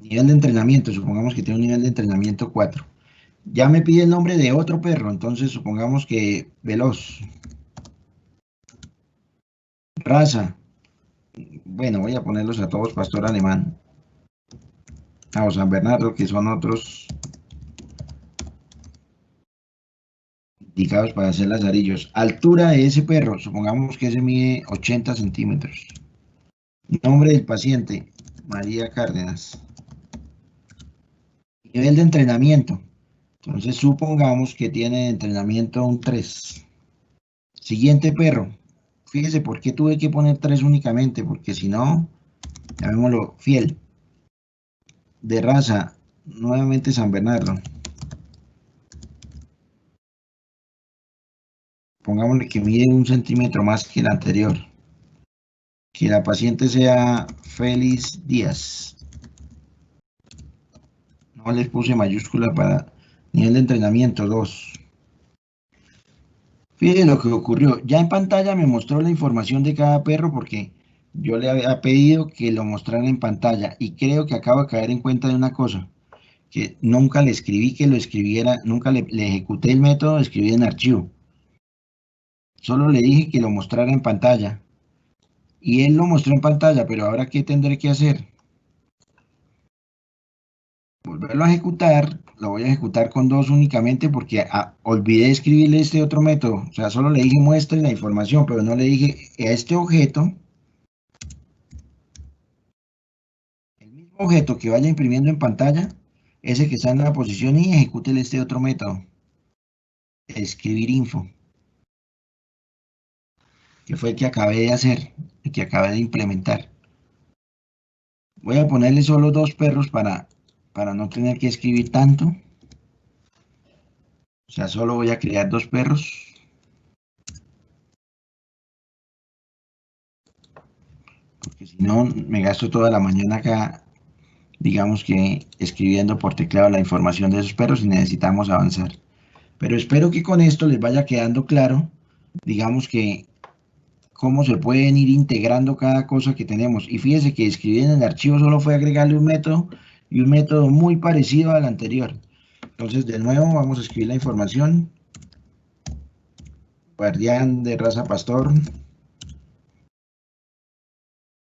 Nivel de entrenamiento, supongamos que tiene un nivel de entrenamiento 4. Ya me pide el nombre de otro perro, entonces supongamos que Veloz. Raza, bueno, voy a ponerlos a todos pastor alemán. O San Bernardo, que son otros indicados para hacer lazarillos. Altura de ese perro, supongamos que ese mide 80 centímetros. Nombre del paciente, María Cárdenas. Nivel de entrenamiento, entonces supongamos que tiene de entrenamiento un 3. Siguiente perro, fíjese por qué tuve que poner 3 únicamente, porque si no, llamémoslo fiel. De raza, nuevamente San Bernardo. Pongámosle que mide 1 centímetro más que el anterior. Que la paciente sea Félix Díaz. No les puse mayúscula para nivel de entrenamiento 2. Fíjense lo que ocurrió. Ya en pantalla me mostró la información de cada perro porque yo le había pedido que lo mostrara en pantalla y creo que acabo de caer en cuenta de una cosa, que nunca le escribí que lo escribiera, nunca le ejecuté el método de escribir en archivo. Solo le dije que lo mostrara en pantalla y él lo mostró en pantalla, pero ahora ¿qué tendré que hacer? Volverlo a ejecutar. Lo voy a ejecutar con 2 únicamente porque olvidé escribirle este otro método. O sea, solo le dije muestre la información, pero no le dije a este objeto, el mismo objeto que vaya imprimiendo en pantalla, ese que está en la posición y ejecútele este otro método, escribir info, que fue el que acabé de hacer, el que acabé de implementar. Voy a ponerle solo 2 perros para no tener que escribir tanto. O sea, solo voy a crear 2 perros. Porque si no, me gasto toda la mañana acá, digamos que escribiendo por teclado la información de esos perros y necesitamos avanzar. Pero espero que con esto les vaya quedando claro, digamos que cómo se pueden ir integrando cada cosa que tenemos. Y fíjense que escribir en el archivo solo fue agregarle un método y un método muy parecido al anterior. Entonces, de nuevo, vamos a escribir la información. Guardián de raza pastor,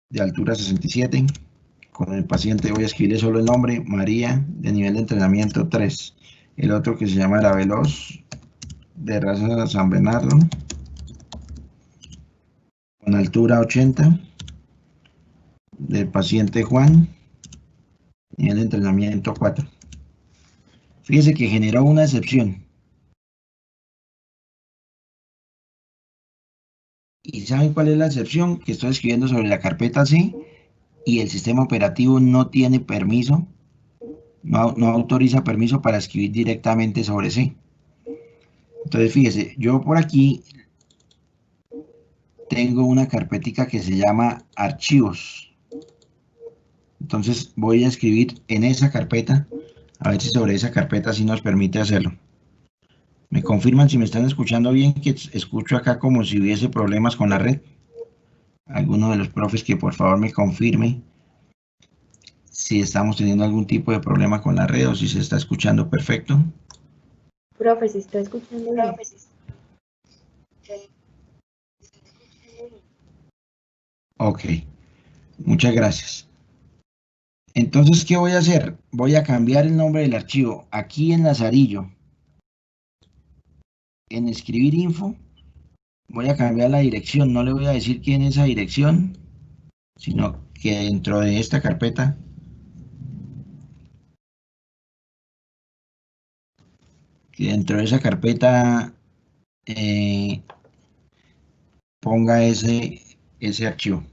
de altura 67. Con el paciente voy a escribirle solo el nombre, María, de nivel de entrenamiento 3. El otro que se llama la Veloz, de raza San Bernardo, con altura 80. Del paciente Juan, nivel de entrenamiento 4. Fíjese que generó una excepción. ¿Y saben cuál es la excepción? Que estoy escribiendo sobre la carpeta C y el sistema operativo no tiene permiso, no autoriza permiso para escribir directamente sobre C. Entonces, fíjese, yo por aquí tengo una carpetica que se llama archivos. Entonces voy a escribir en esa carpeta, a ver si sobre esa carpeta sí nos permite hacerlo. Me confirman si me están escuchando bien, que escucho acá como si hubiese problemas con la red. Alguno de los profes que por favor me confirme si estamos teniendo algún tipo de problema con la red o si se está escuchando perfecto. Profe, se está escuchando bien. Ok, muchas gracias. Entonces, ¿qué voy a hacer? Voy a cambiar el nombre del archivo. Aquí en Lazarillo, en escribir info, voy a cambiar la dirección. No le voy a decir quién es esa dirección, sino que dentro de esta carpeta esa carpeta ponga ese archivo.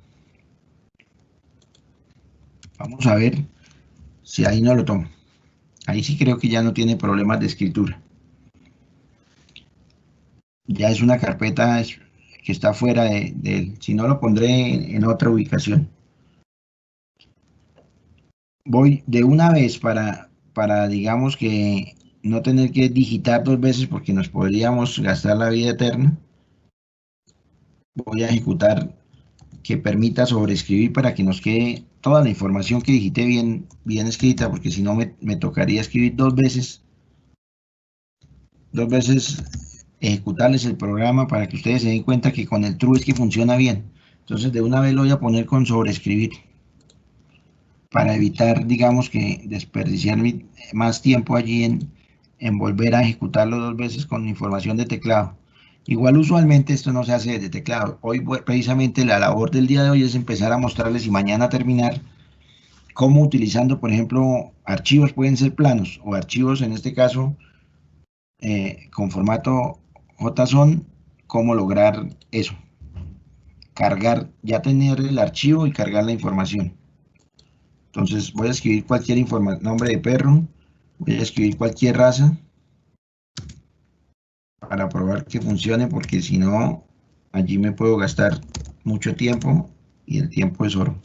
Vamos a ver si ahí no lo tomo. Ahí sí creo que ya no tiene problemas de escritura. Ya es una carpeta que está fuera de él. Si no, lo pondré en otra ubicación. Voy de una vez para digamos que no tener que digitar 2 veces porque nos podríamos gastar la vida eterna. Voy a ejecutar que permita sobreescribir para que nos quede toda la información que digité bien escrita, porque si no me tocaría escribir 2 veces ejecutarles el programa para que ustedes se den cuenta que con el true es que funciona bien. Entonces de una vez lo voy a poner con sobreescribir para evitar, digamos que desperdiciar más tiempo allí en volver a ejecutarlo 2 veces con información de teclado. Igual usualmente esto no se hace de teclado. Hoy precisamente la labor del día de hoy es empezar a mostrarles y mañana terminar cómo utilizando, por ejemplo, archivos pueden ser planos o archivos en este caso con formato JSON, cómo lograr eso. Cargar, ya tener el archivo y cargar la información. Entonces voy a escribir cualquier nombre de perro, voy a escribir cualquier raza para probar que funcione, porque si no, allí me puedo gastar mucho tiempo y el tiempo es oro.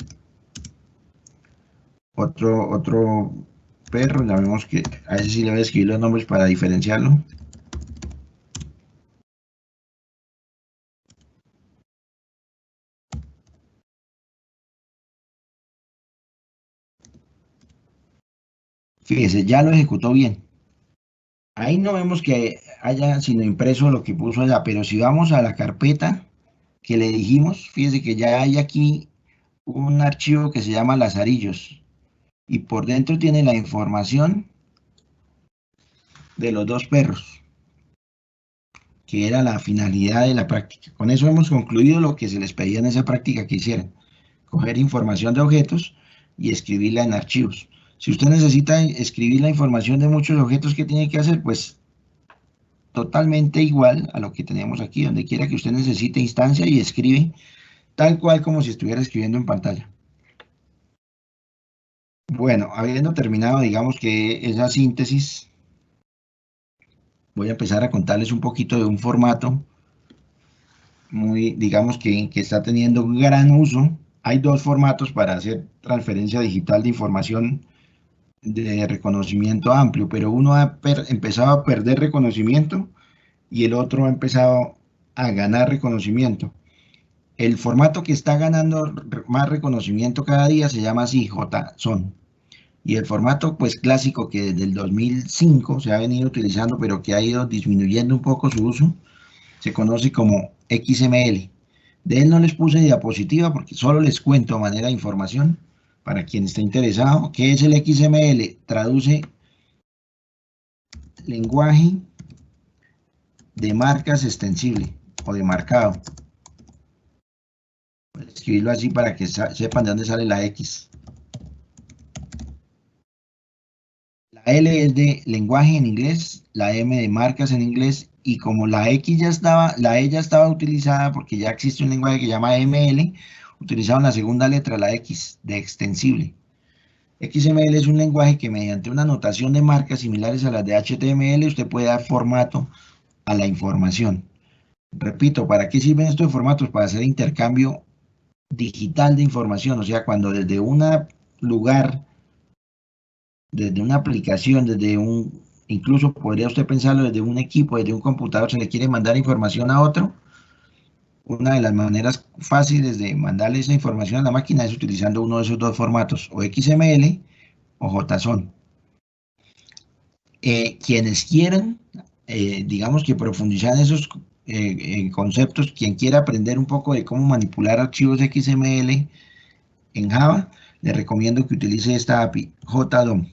Otro perros, llamemos que, a ese sí le voy a escribir los nombres para diferenciarlo. Fíjese, ya lo ejecutó bien. Ahí no vemos que haya sino impreso lo que puso allá, pero si vamos a la carpeta que le dijimos, fíjese que ya hay aquí un archivo que se llama Lazarillos y por dentro tiene la información de los dos perros, que era la finalidad de la práctica. Con eso hemos concluido lo que se les pedía en esa práctica que hicieran: coger información de objetos y escribirla en archivos. Si usted necesita escribir la información de muchos objetos, ¿qué tiene que hacer? Pues totalmente igual a lo que tenemos aquí, donde quiera que usted necesite instancia y escribe tal cual como si estuviera escribiendo en pantalla. Bueno, habiendo terminado, digamos que esa síntesis, voy a empezar a contarles un poquito de un formato muy, digamos que está teniendo gran uso. Hay dos formatos para hacer transferencia digital de información de reconocimiento amplio, pero uno ha empezado a perder reconocimiento y el otro ha empezado a ganar reconocimiento. El formato que está ganando más reconocimiento cada día se llama así, JSON. Y el formato pues clásico que desde el 2005 se ha venido utilizando, pero que ha ido disminuyendo un poco su uso, se conoce como XML. De él no les puse diapositiva porque solo les cuento de manera de información para quien esté interesado. ¿Qué es el XML? Traduce lenguaje de marcas extensible o de marcado. Voy a escribirlo así para que sepan de dónde sale la X. La L es de lenguaje en inglés, la M de marcas en inglés, y como la X ya estaba, la E ya estaba utilizada porque ya existe un lenguaje que se llama ML, utilizaron la segunda letra, la X, de extensible. XML es un lenguaje que mediante una notación de marcas similares a las de HTML, usted puede dar formato a la información. Repito, ¿para qué sirven estos formatos? Para hacer intercambio digital de información, o sea, cuando desde un lugar, desde una aplicación, incluso podría usted pensarlo desde un equipo, desde un computador, se le quiere mandar información a otro. Una de las maneras fáciles de mandarle esa información a la máquina es utilizando uno de esos dos formatos, o XML o JSON. Quienes quieran, digamos que profundizar en esos conceptos, quien quiera aprender un poco de cómo manipular archivos XML en Java, le recomiendo que utilice esta API, JDOM.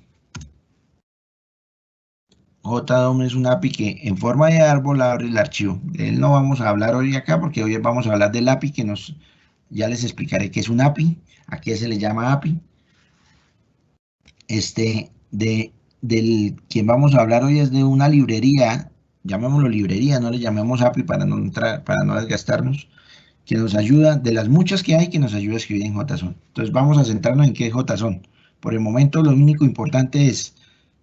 JDOM es una API que en forma de árbol abre el archivo. De él no vamos a hablar hoy acá porque hoy vamos a hablar del API que ya les explicaré qué es un API, a qué se le llama API. Del quien vamos a hablar hoy es de una librería, llamémoslo librería, no le llamemos API para no desgastarnos, que nos ayuda, de las muchas que hay, que nos ayuda a escribir en JSON. Entonces vamos a centrarnos en qué es JSON. Por el momento lo único importante es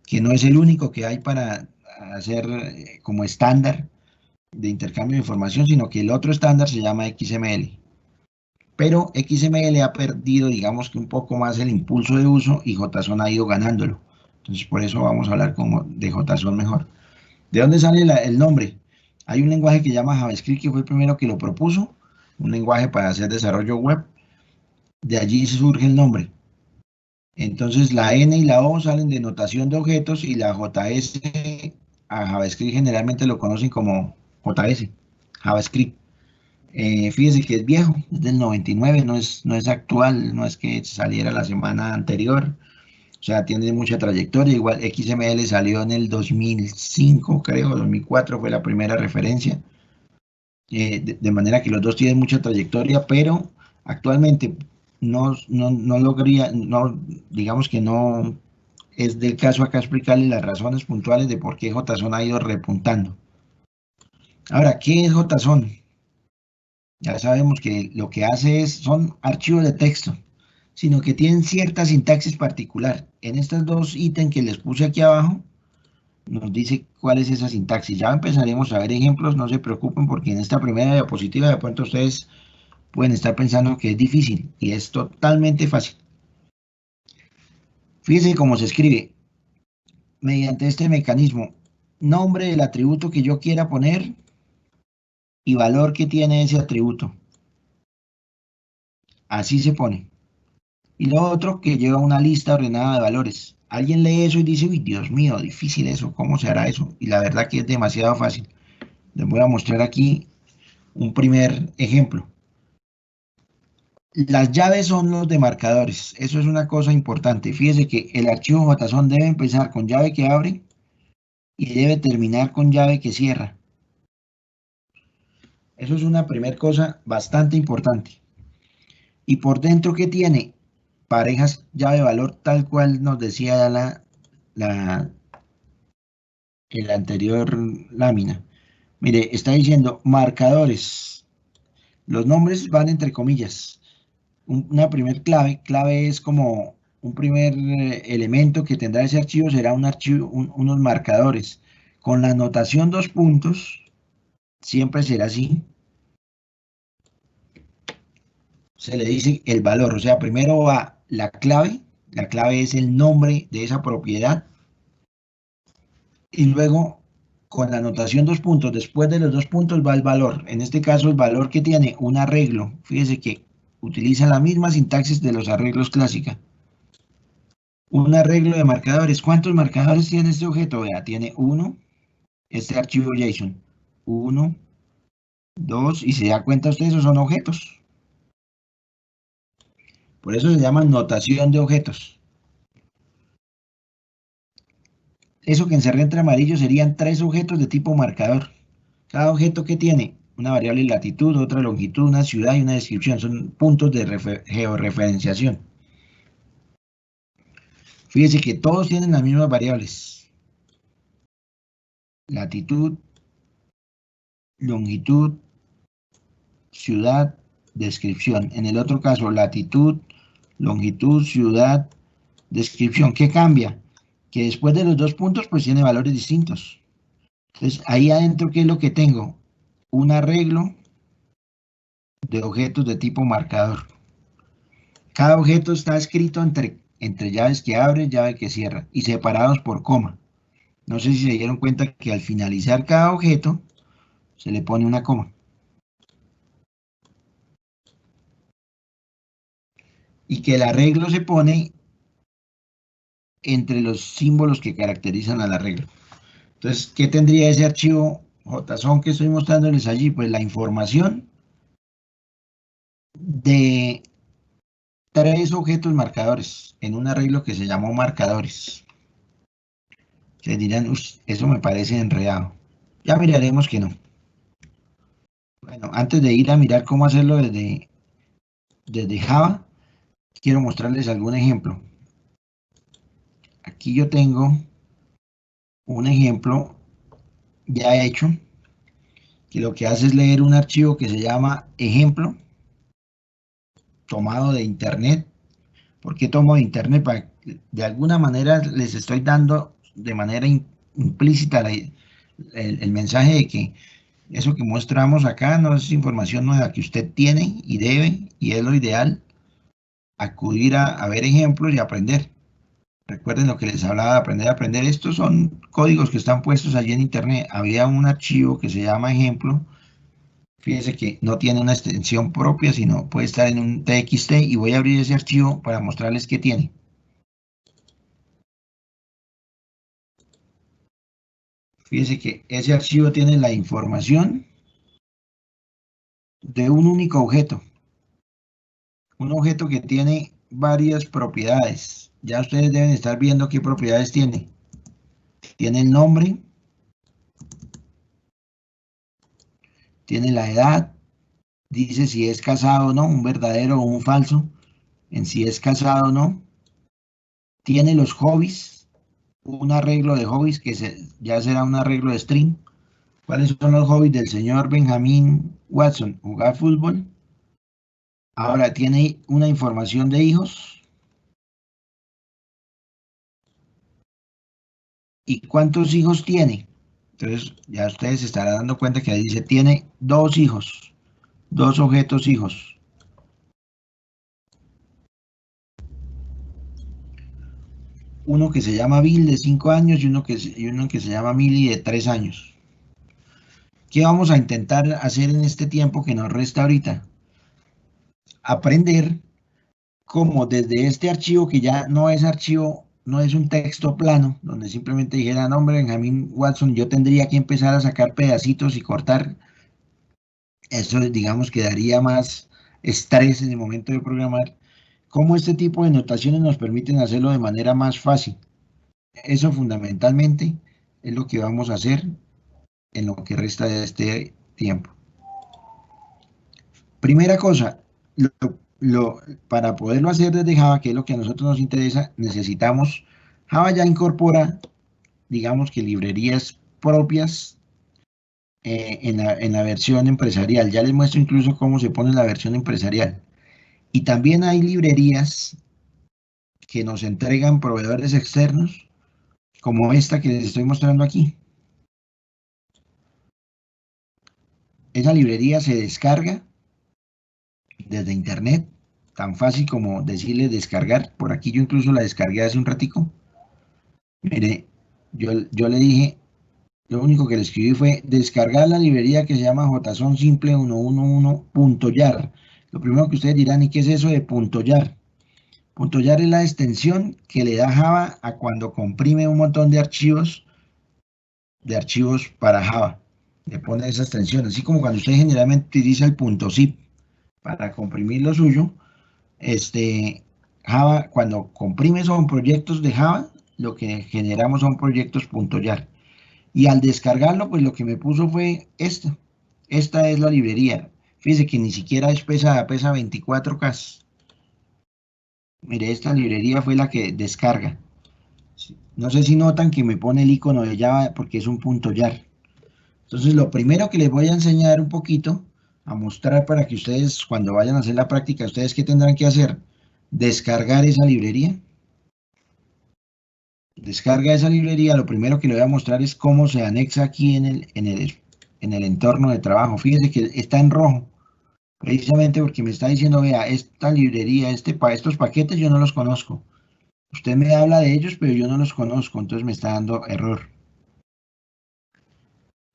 que no es el único que hay para hacer como estándar de intercambio de información, sino que el otro estándar se llama XML. Pero XML ha perdido, digamos que un poco más el impulso de uso y JSON ha ido ganándolo. Entonces por eso vamos a hablar de JSON mejor. ¿De dónde sale el nombre? Hay un lenguaje que se llama JavaScript que fue el primero que lo propuso, un lenguaje para hacer desarrollo web. De allí surge el nombre. Entonces la N y la O salen de notación de objetos y la JS a JavaScript generalmente lo conocen como JS, JavaScript. Fíjese que es viejo, es del 99, no es actual, no es que saliera la semana anterior, o sea, tiene mucha trayectoria. Igual XML salió en el 2005, creo, 2004 fue la primera referencia, de manera que los dos tienen mucha trayectoria, pero actualmente no lograría, digamos que no es del caso acá explicarle las razones puntuales de por qué JSON ha ido repuntando. Ahora, ¿qué es JSON? Ya sabemos que lo que hace son archivos de texto, sino que tienen cierta sintaxis particular. En estos dos ítems que les puse aquí abajo, nos dice cuál es esa sintaxis. Ya empezaremos a ver ejemplos, no se preocupen, porque en esta primera diapositiva de pronto ustedes pueden estar pensando que es difícil, y es totalmente fácil. Fíjense cómo se escribe. mediante este mecanismo, nombre del atributo que yo quiera poner y valor que tiene ese atributo. Así se pone. Y lo otro que lleva una lista ordenada de valores. Alguien lee eso y dice, uy, Dios mío, difícil eso, ¿cómo se hará eso? Y la verdad que es demasiado fácil. Les voy a mostrar aquí un primer ejemplo. Las llaves son los demarcadores. Eso es una cosa importante. Fíjese que el archivo JSON debe empezar con llave que abre y debe terminar con llave que cierra. Eso es una primera cosa bastante importante. Y por dentro, ¿qué tiene? Parejas llave-valor, tal cual nos decía ya el anterior lámina. Mire, está diciendo marcadores. Los nombres van entre comillas. Una primer clave es como un primer elemento que tendrá ese archivo, será un archivo, unos marcadores. Con la notación dos puntos, siempre será así. Se le dice el valor, o sea, primero va la clave es el nombre de esa propiedad, y luego con la notación dos puntos, después de los dos puntos va el valor, en este caso el valor que tiene un arreglo, fíjese que utiliza la misma sintaxis de los arreglos clásica, un arreglo de marcadores. ¿Cuántos marcadores tiene este objeto? Vea, tiene uno, este archivo JSON, 1, 2, y se da cuenta usted, esos son objetos, por eso se llama notación de objetos. Eso que encerré entre amarillo serían tres objetos de tipo marcador. Cada objeto que tiene una variable latitud, otra longitud, una ciudad y una descripción. Son puntos de georreferenciación. Fíjese que todos tienen las mismas variables. Latitud, longitud, ciudad, descripción. En el otro caso, latitud, longitud, ciudad, descripción. ¿Qué cambia? Que después de los dos puntos, pues tiene valores distintos. Entonces, ahí adentro, ¿qué es lo que tengo? Un arreglo de objetos de tipo marcador. Cada objeto está escrito entre llaves que abre y llave que cierra y separados por coma. No sé si se dieron cuenta que al finalizar cada objeto se le pone una coma. Y que el arreglo se pone entre los símbolos que caracterizan al arreglo. Entonces, ¿qué tendría ese archivo JSON que estoy mostrándoles allí? Pues la información de tres objetos marcadores en un arreglo que se llamó marcadores. Se dirán, eso me parece enredado. Ya miraremos que no. Bueno, antes de ir a mirar cómo hacerlo desde Java, quiero mostrarles algún ejemplo. Aquí yo tengo un ejemplo ya hecho, que lo que hace es leer un archivo que se llama ejemplo, tomado de internet. ¿Por qué tomo de internet? Para que de alguna manera les estoy dando de manera implícita el mensaje de que eso que mostramos acá no es información nueva, que usted tiene y debe, y es lo ideal, acudir a ver ejemplos y aprender. Recuerden lo que les hablaba de aprender a aprender. Estos son códigos que están puestos allí en internet. Había un archivo que se llama ejemplo. Fíjense que no tiene una extensión propia, sino puede estar en un TXT, y voy a abrir ese archivo para mostrarles qué tiene. Fíjense que ese archivo tiene la información de un único objeto. Un objeto que tiene varias propiedades. Ya ustedes deben estar viendo qué propiedades tiene. Tiene el nombre, tiene la edad, dice si es casado o no, un verdadero o un falso, en si es casado o no. Tiene los hobbies, un arreglo de hobbies que ya será un arreglo de string. ¿Cuáles son los hobbies del señor Benjamin Watson? Jugar fútbol. Ahora tiene una información de hijos. ¿Y cuántos hijos tiene? Entonces ya ustedes se estarán dando cuenta que ahí dice tiene dos hijos, dos objetos hijos. uno que se llama Bill de 5 años y uno que se llama Millie de 3 años. ¿Qué vamos a intentar hacer en este tiempo que nos resta ahorita? Aprender cómo desde este archivo, que ya no es archivo, no es un texto plano, donde simplemente dijera, nombre Benjamin Watson, yo tendría que empezar a sacar pedacitos y cortar. Eso, digamos, que daría más estrés en el momento de programar. Cómo este tipo de notaciones nos permiten hacerlo de manera más fácil. Eso fundamentalmente es lo que vamos a hacer en lo que resta de este tiempo. Primera cosa, para poderlo hacer desde Java, que es lo que a nosotros nos interesa, necesitamos, Java ya incorpora, digamos que librerías propias en la versión empresarial. Ya les muestro incluso cómo se pone la versión empresarial. Y también hay librerías que nos entregan proveedores externos, como esta que les estoy mostrando aquí. Esa librería se descarga desde internet, tan fácil como decirle descargar. Por aquí yo incluso la descargué hace un ratico. Mire, yo le dije, lo único que le escribí fue descargar la librería que se llama JSON simple 111.jar. Lo primero que ustedes dirán, ¿y qué es eso de .jar? .jar es la extensión que le da Java a cuando comprime un montón de archivos para Java. Le pone esa extensión, así como cuando usted generalmente utiliza el .zip para comprimir lo suyo. Java, cuando comprime son proyectos de Java, lo que generamos son proyectos .jar. Y al descargarlo, pues lo que me puso fue esta. Esta es la librería. Fíjese que ni siquiera es pesada, pesa 24K. Mire, esta librería fue la que descarga. No sé si notan que me pone el icono de Java porque es un .jar. Entonces, lo primero que les voy a enseñar un poquito, a mostrar para que ustedes, cuando vayan a hacer la práctica, ¿ustedes qué tendrán que hacer? Descargar esa librería. Descarga esa librería, lo primero que le voy a mostrar es cómo se anexa aquí en el entorno de trabajo. Fíjese que está en rojo, precisamente porque me está diciendo, vea, esta librería, estos paquetes yo no los conozco. Usted me habla de ellos, pero yo no los conozco, entonces me está dando error.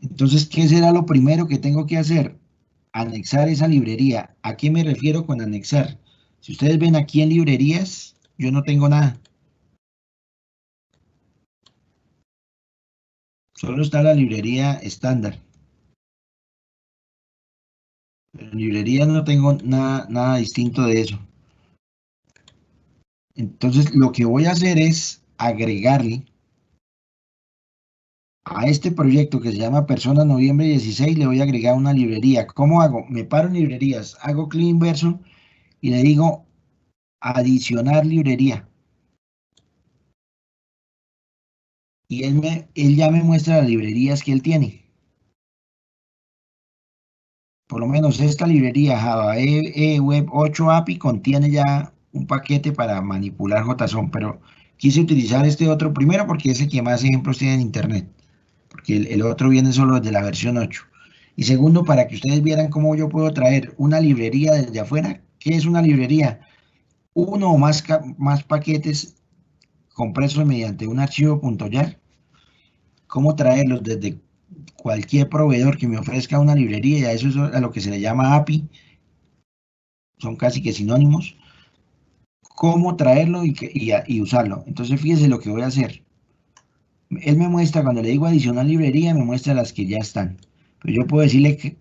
Entonces, ¿qué será lo primero que tengo que hacer? Anexar esa librería. ¿A qué me refiero con anexar? Si ustedes ven aquí en librerías, yo no tengo nada. Solo está la librería estándar. Pero en librería no tengo nada distinto de eso. Entonces, lo que voy a hacer es agregarle a este proyecto que se llama Persona Noviembre 16, le voy a agregar una librería. ¿Cómo hago? Me paro en librerías, hago clic inverso y le digo adicionar librería. Y él ya me muestra las librerías que él tiene. Por lo menos esta librería Java Web 8 API contiene ya un paquete para manipular JSON, pero quise utilizar este otro primero porque es el que más ejemplos tiene en internet, porque el otro viene solo desde la versión 8. Y segundo, para que ustedes vieran cómo yo puedo traer una librería desde afuera. ¿Qué es una librería? Uno o más paquetes compresos mediante un archivo .jar. ¿Cómo traerlos desde cualquier proveedor que me ofrezca una librería? Y a eso es a lo que se le llama API. Son casi que sinónimos. ¿Cómo traerlo y usarlo? Entonces fíjense lo que voy a hacer. Él me muestra, cuando le digo adicionar librería, me muestra las que ya están. Pero yo puedo decirle que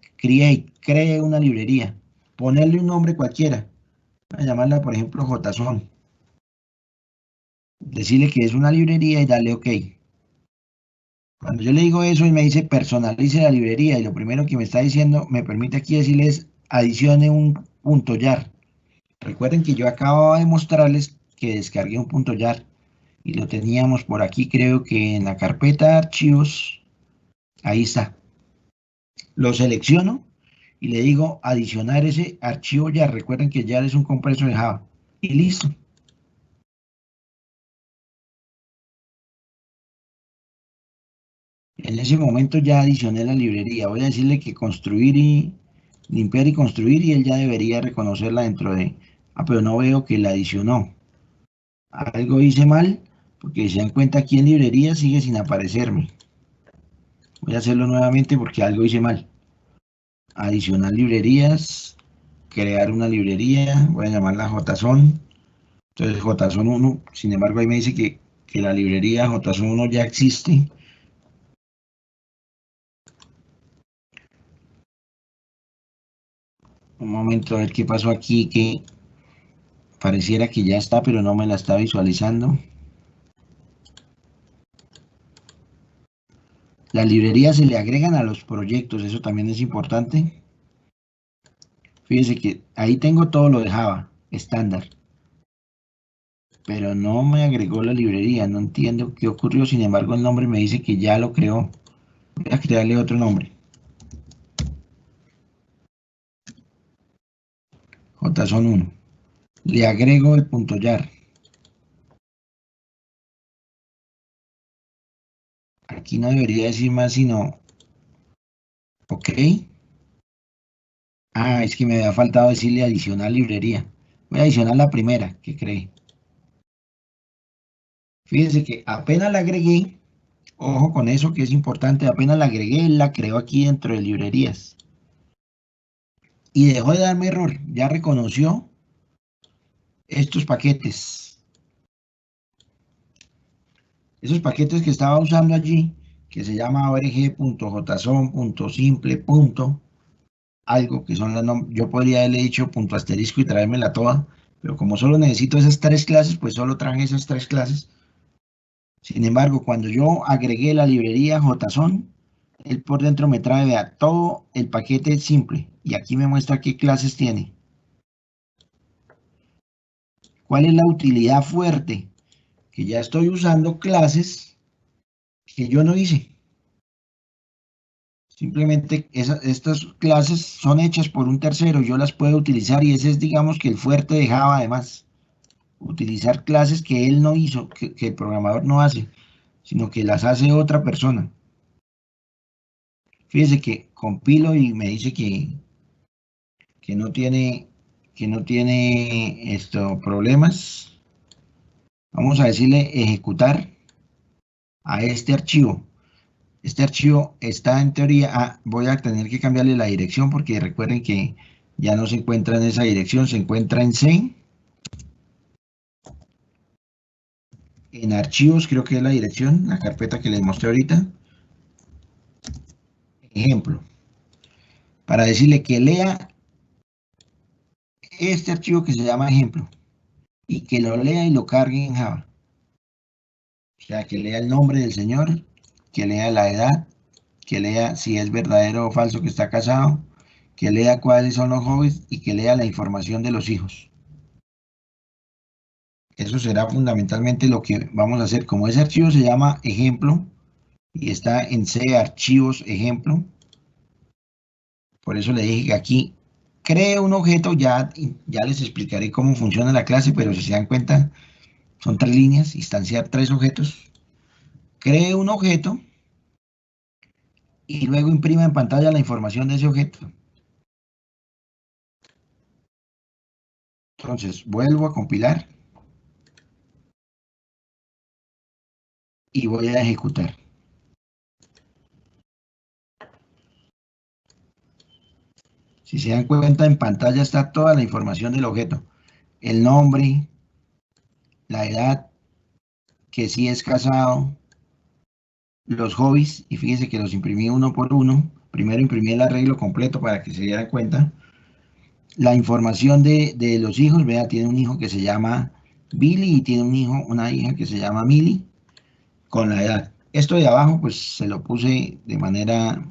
cree una librería, ponerle un nombre cualquiera, a llamarla por ejemplo JSON. Decirle que es una librería y darle OK. Cuando yo le digo eso, él me dice personalice la librería y lo primero que me está diciendo, me permite aquí decirles adicione un .jar. Recuerden que yo acababa de mostrarles que descargué un .jar y lo teníamos por aquí, creo que en la carpeta de archivos. Ahí está. Lo selecciono y le digo adicionar ese archivo jar. Recuerden que jar es un compresor de Java. Y listo. En ese momento ya adicioné la librería. Voy a decirle que construir y limpiar y construir y él ya debería reconocerla dentro de... Ah, pero no veo que la adicionó. Algo hice mal porque si se dan cuenta aquí en librería sigue sin aparecerme. Voy a hacerlo nuevamente porque algo hice mal. Adicionar librerías, crear una librería, voy a llamarla JSON. Entonces JSON 1, sin embargo ahí me dice que la librería JSON 1 ya existe. Un momento a ver qué pasó aquí, que pareciera que ya está, pero no me la está visualizando. Las librerías se le agregan a los proyectos, eso también es importante. Fíjense que ahí tengo todo lo de Java, estándar. Pero no me agregó la librería, no entiendo qué ocurrió, sin embargo el nombre me dice que ya lo creó. Voy a crearle otro nombre. JSON 1. Le agrego el punto .jar. Aquí no debería decir más sino OK. Ah, es que me había faltado decirle adicionar librería. Voy a adicionar la primera que creé. Fíjense que apenas la agregué, ojo con eso que es importante, apenas la agregué, la creo aquí dentro de librerías. Y dejó de darme error, ya reconoció estos paquetes. Esos paquetes que estaba usando allí, que se llama org.json.simple. Algo que son las yo podría haberle dicho punto asterisco y traérmela toda, pero como solo necesito esas tres clases, pues solo traje esas tres clases. Sin embargo, cuando yo agregué la librería JSON, él por dentro me trae, vea, todo el paquete simple. Y aquí me muestra qué clases tiene. ¿Cuál es la utilidad fuerte? Que ya estoy usando clases que yo no hice. Simplemente estas clases son hechas por un tercero, yo las puedo utilizar y ese es, digamos, que el fuerte de Java además. Utilizar clases que él no hizo, que el programador no hace, sino que las hace otra persona. Fíjese que compilo y me dice que no tiene problemas. Vamos a decirle ejecutar a este archivo. Este archivo está en teoría, voy a tener que cambiarle la dirección porque recuerden que ya no se encuentra en esa dirección, se encuentra en C. En archivos creo que es la dirección, la carpeta que les mostré ahorita. Ejemplo. Para decirle que lea este archivo que se llama ejemplo y que lo lea y lo cargue en Java. O sea, que lea el nombre del señor, que lea la edad, que lea si es verdadero o falso que está casado, que lea cuáles son los hobbies y que lea la información de los hijos. Eso será fundamentalmente lo que vamos a hacer. Como ese archivo se llama ejemplo y está en C archivos ejemplo, por eso le dije que aquí cree un objeto, ya les explicaré cómo funciona la clase, pero si se dan cuenta, son 3 líneas, instanciar 3 objetos. Cree un objeto y luego imprima en pantalla la información de ese objeto. Entonces, vuelvo a compilar y voy a ejecutar. Si se dan cuenta, en pantalla está toda la información del objeto. El nombre, la edad, que si es casado, los hobbies, y fíjense que los imprimí uno por uno. Primero imprimí el arreglo completo para que se dieran cuenta. La información de los hijos, vea, tiene un hijo que se llama Billy y tiene una hija que se llama Millie, con la edad. Esto de abajo, pues se lo puse de manera,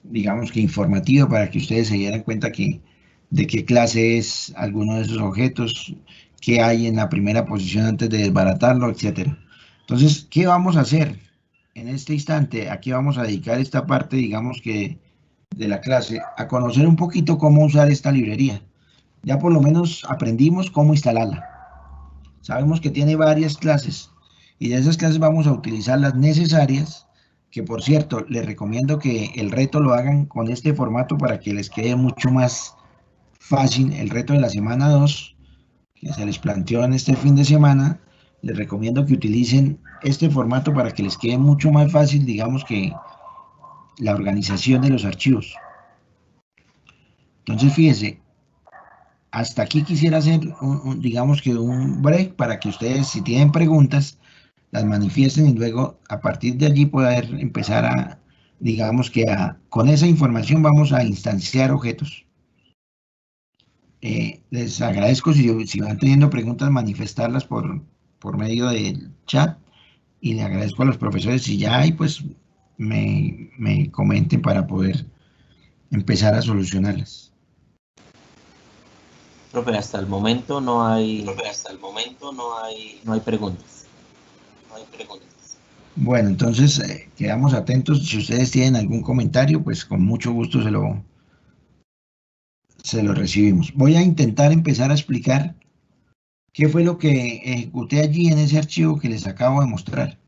digamos que informativa, para que ustedes se dieran cuenta de qué clase es alguno de esos objetos, qué hay en la primera posición antes de desbaratarlo, etcétera. Entonces, ¿qué vamos a hacer en este instante? Aquí vamos a dedicar esta parte, digamos que de la clase, a conocer un poquito cómo usar esta librería. Ya por lo menos aprendimos cómo instalarla. Sabemos que tiene varias clases y de esas clases vamos a utilizar las necesarias, que por cierto, les recomiendo que el reto lo hagan con este formato para que les quede mucho más fácil el reto de la semana 2, que se les planteó en este fin de semana. les recomiendo que utilicen este formato para que les quede mucho más fácil, digamos que la organización de los archivos. Entonces, fíjense, hasta aquí quisiera hacer, digamos que un break para que ustedes, si tienen preguntas, las manifiesten y luego a partir de allí poder empezar a, digamos que con esa información vamos a instanciar objetos. Les agradezco si van teniendo preguntas, manifestarlas por medio del chat, y le agradezco a los profesores si ya hay, pues me comenten para poder empezar a solucionarlas. Profe, hasta el momento no hay preguntas. Bueno, entonces quedamos atentos. Si ustedes tienen algún comentario, pues con mucho gusto se lo recibimos. Voy a intentar empezar a explicar qué fue lo que ejecuté allí en ese archivo que les acabo de mostrar.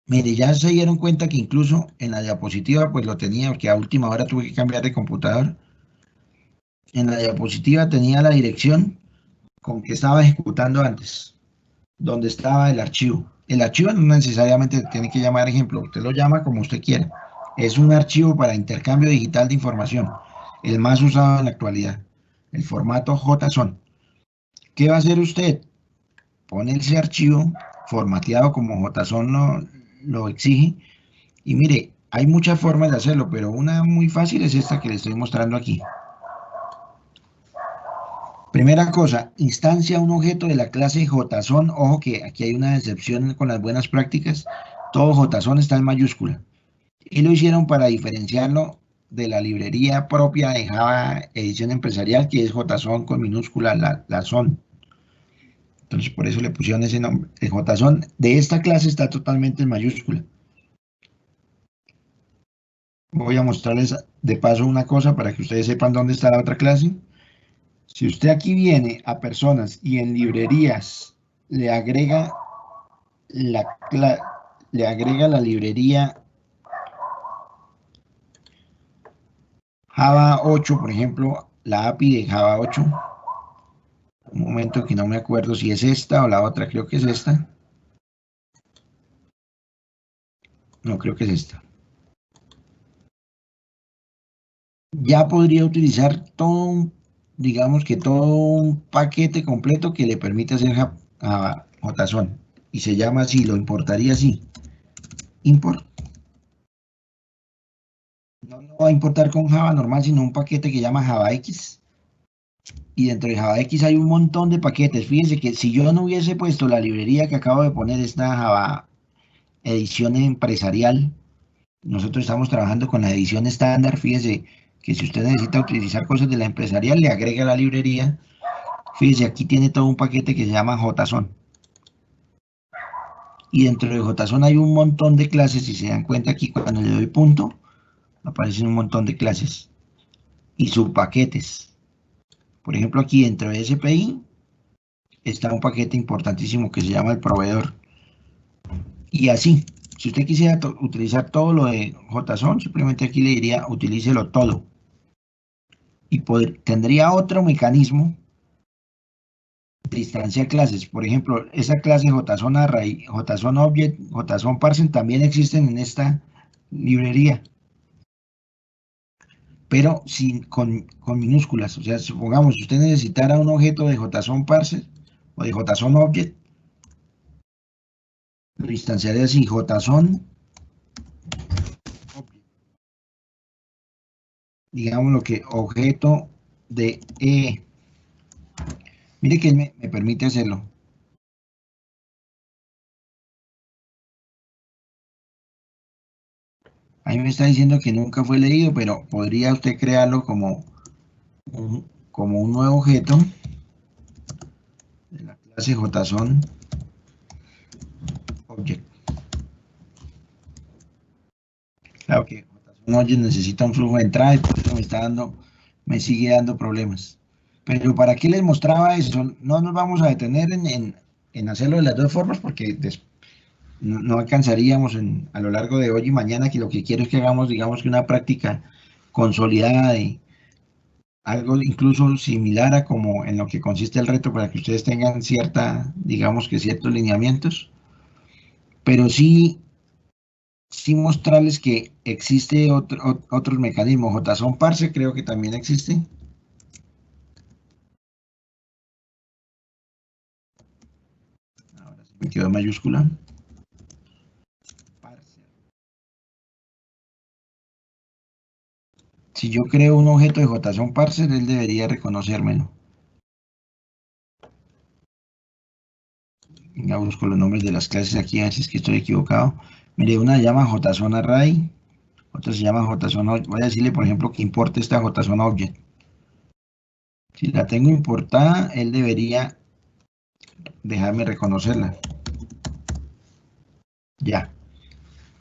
Mire, ya se dieron cuenta que incluso en la diapositiva pues lo tenía, porque a última hora tuve que cambiar de computador. En la diapositiva tenía la dirección con que estaba ejecutando antes, donde estaba el archivo. El archivo no necesariamente tiene que llamar ejemplo, usted lo llama como usted quiera. Es un archivo para intercambio digital de información, el más usado en la actualidad, el formato JSON. ¿Qué va a hacer usted? Pone ese archivo formateado como JSON lo exige, y mire, hay muchas formas de hacerlo, pero una muy fácil es esta que le estoy mostrando aquí. Primera cosa, instancia un objeto de la clase JSON. Ojo que aquí hay una excepción con las buenas prácticas. Todo JSON está en mayúscula. Y lo hicieron para diferenciarlo de la librería propia de Java Edición Empresarial, que es JSON con minúscula, la SON. Entonces por eso le pusieron ese nombre. El JSON de esta clase está totalmente en mayúscula. Voy a mostrarles de paso una cosa para que ustedes sepan dónde está la otra clase. Si usted aquí viene a personas y en librerías le agrega la librería Java 8, por ejemplo, la API de Java 8. Un momento que no me acuerdo si es esta o la otra, creo que es esta. No, creo que es esta. Ya podría utilizar digamos que todo un paquete completo que le permite hacer JSON. Y se llama así, lo importaría así. Import. No lo va a importar con Java normal, sino un paquete que llama JavaX. Y dentro de JavaX hay un montón de paquetes. Fíjense que si yo no hubiese puesto la librería que acabo de poner, esta Java Edición Empresarial, nosotros estamos trabajando con la edición estándar. Fíjense que si usted necesita utilizar cosas de la empresarial, le agrega la librería. Fíjense, aquí tiene todo un paquete que se llama JSON. Y dentro de JSON hay un montón de clases. Si se dan cuenta aquí, cuando le doy punto, aparecen un montón de clases y subpaquetes. Por ejemplo, aquí dentro de SPI está un paquete importantísimo que se llama el proveedor. Y así, si usted quisiera utilizar todo lo de JSON, simplemente aquí le diría utilícelo todo. Y tendría otro mecanismo de instanciar clases. Por ejemplo, esa clase JSON Array, JSON Object, JSON Parser también existen en esta librería, pero con minúsculas. O sea, supongamos, si usted necesitara un objeto de JSON Parser o de JSON Object, lo instanciaría así, JSON Object. Digamos lo que objeto de Mire que me permite hacerlo. Ahí me está diciendo que nunca fue leído, pero podría usted crearlo como un nuevo objeto de la clase JSON Object. Claro que JSON Object necesita un flujo de entrada y por eso me sigue dando problemas. Pero ¿para qué les mostraba eso? No nos vamos a detener en hacerlo de las dos formas porque no alcanzaríamos a lo largo de hoy y mañana, que lo que quiero es que hagamos, digamos que una práctica consolidada algo incluso similar a como en lo que consiste el reto para que ustedes tengan cierta, digamos que ciertos lineamientos, pero sí mostrarles que existe otros mecanismos. JSON parse creo que también existe. Ahora sí me quedó en mayúscula. Parser. Si yo creo un objeto de JSON parser, él debería reconocérmelo. Ya busco los nombres de las clases aquí, a ver si es que estoy equivocado. Mire, una se llama JSON array, otra se llama JSON object. Voy a decirle, por ejemplo, que importe esta JSON object. Si la tengo importada, él debería dejarme reconocerla. Ya.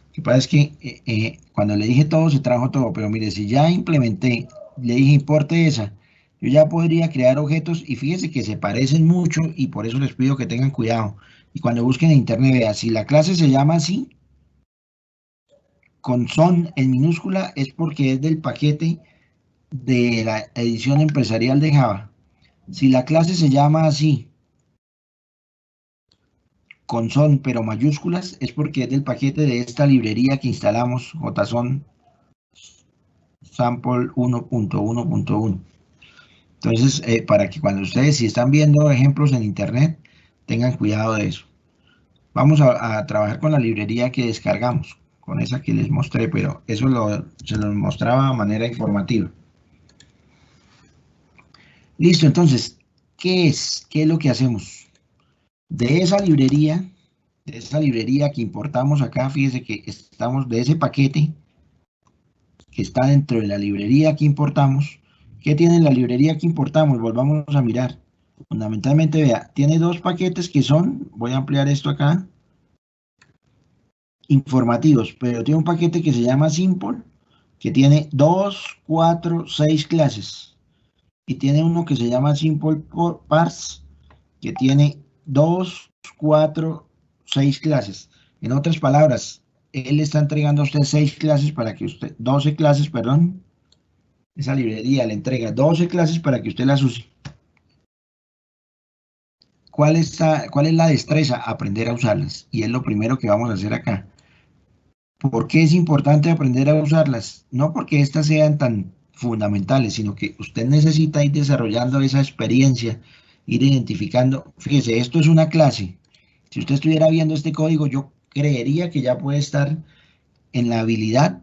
Lo que pasa es que cuando le dije todo, se trajo todo, pero mire, si ya implementé, le dije importe esa, yo ya podría crear objetos y fíjense que se parecen mucho y por eso les pido que tengan cuidado. Y cuando busquen en internet, vean, si la clase se llama así, con son en minúscula, es porque es del paquete de la edición empresarial de Java. Si la clase se llama así, con son pero mayúsculas, es porque es del paquete de esta librería que instalamos, JSON sample 1.1.1. Entonces, para que cuando ustedes, si están viendo ejemplos en internet, tengan cuidado de eso. Vamos a trabajar con la librería que descargamos, con esa que les mostré, pero eso se los mostraba de manera informativa. Listo, entonces, ¿qué es? ¿Qué es lo que hacemos? De esa librería que importamos acá, fíjense que estamos de ese paquete que está dentro de la librería que importamos. ¿Qué tiene la librería que importamos? Volvamos a mirar. Fundamentalmente, vea, tiene dos paquetes que son, voy a ampliar esto acá, informativos, pero tiene un paquete que se llama Simple, que tiene 2, 4, 6 clases. Y tiene uno que se llama Simple Parse, que tiene 2, 4, 6 clases. En otras palabras, él le está entregando a usted 6 clases para que usted, 12 clases, perdón, esa librería le entrega 12 clases para que usted las use. ¿Cuál es la destreza? Aprender a usarlas. Y es lo primero que vamos a hacer acá. ¿Por qué es importante aprender a usarlas? No porque estas sean tan fundamentales, sino que usted necesita ir desarrollando esa experiencia, ir identificando. Fíjese, esto es una clase. Si usted estuviera viendo este código, yo creería que ya puede estar en la habilidad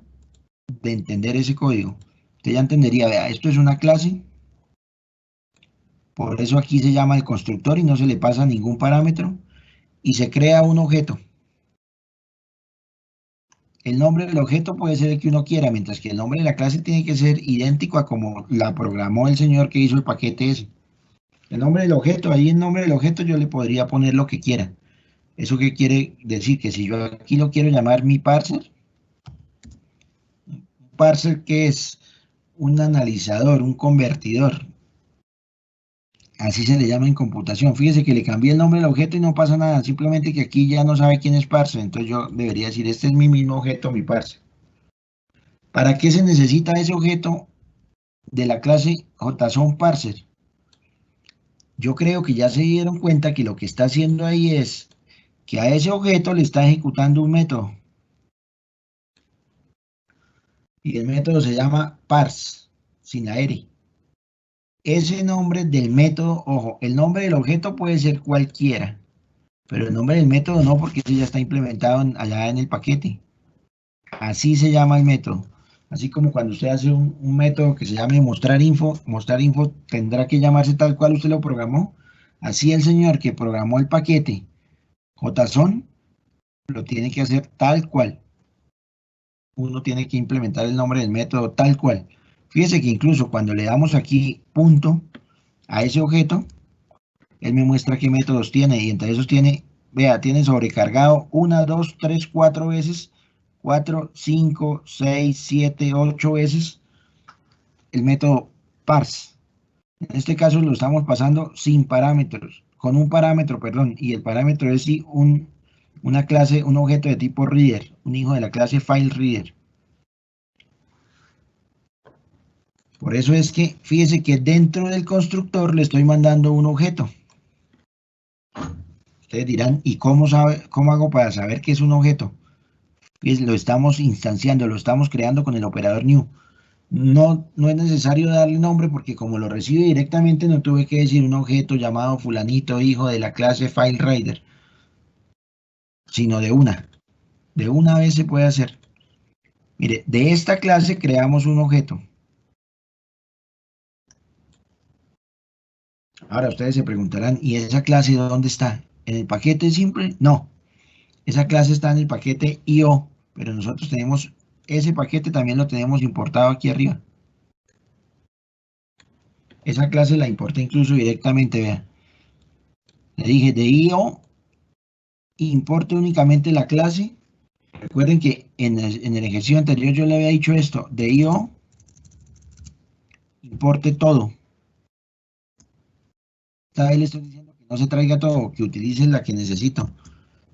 de entender ese código. Usted ya entendería, vea, esto es una clase. Por eso aquí se llama el constructor y no se le pasa ningún parámetro. Y se crea un objeto. El nombre del objeto puede ser el que uno quiera, mientras que el nombre de la clase tiene que ser idéntico a como la programó el señor que hizo el paquete ese. El nombre del objeto, ahí el nombre del objeto yo le podría poner lo que quiera. ¿Eso qué quiere decir? Que si yo aquí lo quiero llamar mi parser, que es un analizador, un convertidor. Así se le llama en computación. Fíjese que le cambié el nombre del objeto y no pasa nada. Simplemente que aquí ya no sabe quién es parser. Entonces yo debería decir, este es mi mismo objeto, mi parser. ¿Para qué se necesita ese objeto de la clase JSON parser? Yo creo que ya se dieron cuenta que lo que está haciendo ahí es que a ese objeto le está ejecutando un método. Y el método se llama parse, sin la R. Ese nombre del método, ojo, el nombre del objeto puede ser cualquiera, pero el nombre del método no, porque ese ya está implementado allá en el paquete. Así se llama el método. Así como cuando usted hace un método que se llame mostrar info tendrá que llamarse tal cual usted lo programó. Así el señor que programó el paquete JSON lo tiene que hacer tal cual. Uno tiene que implementar el nombre del método tal cual. Fíjese que incluso cuando le damos aquí punto a ese objeto, él me muestra qué métodos tiene y entre esos tiene, vea, tiene sobrecargado 1, 2, 3, 4 veces, 4, 5, 6, 7, 8 veces el método parse. En este caso lo estamos pasando sin parámetros, con un parámetro, perdón, y el parámetro es una clase, un objeto de tipo reader, un hijo de la clase file reader. Por eso es que, fíjese que dentro del constructor le estoy mandando un objeto. Ustedes dirán, ¿y cómo hago para saber que es un objeto? Pues lo estamos instanciando, lo estamos creando con el operador new. No es necesario darle nombre porque como lo recibe directamente no tuve que decir un objeto llamado fulanito hijo de la clase FileRider, sino de una vez se puede hacer. Mire, de esta clase creamos un objeto. Ahora ustedes se preguntarán, ¿y esa clase dónde está? ¿En el paquete simple? No, esa clase está en el paquete IO, pero nosotros tenemos ese paquete, también lo tenemos importado aquí arriba. Esa clase la importé incluso directamente, vean. Le dije de IO, importe únicamente la clase. Recuerden que en el ejercicio anterior yo le había dicho esto, de IO, importe todo. Esta vez le estoy diciendo que no se traiga todo, que utilice la que necesito.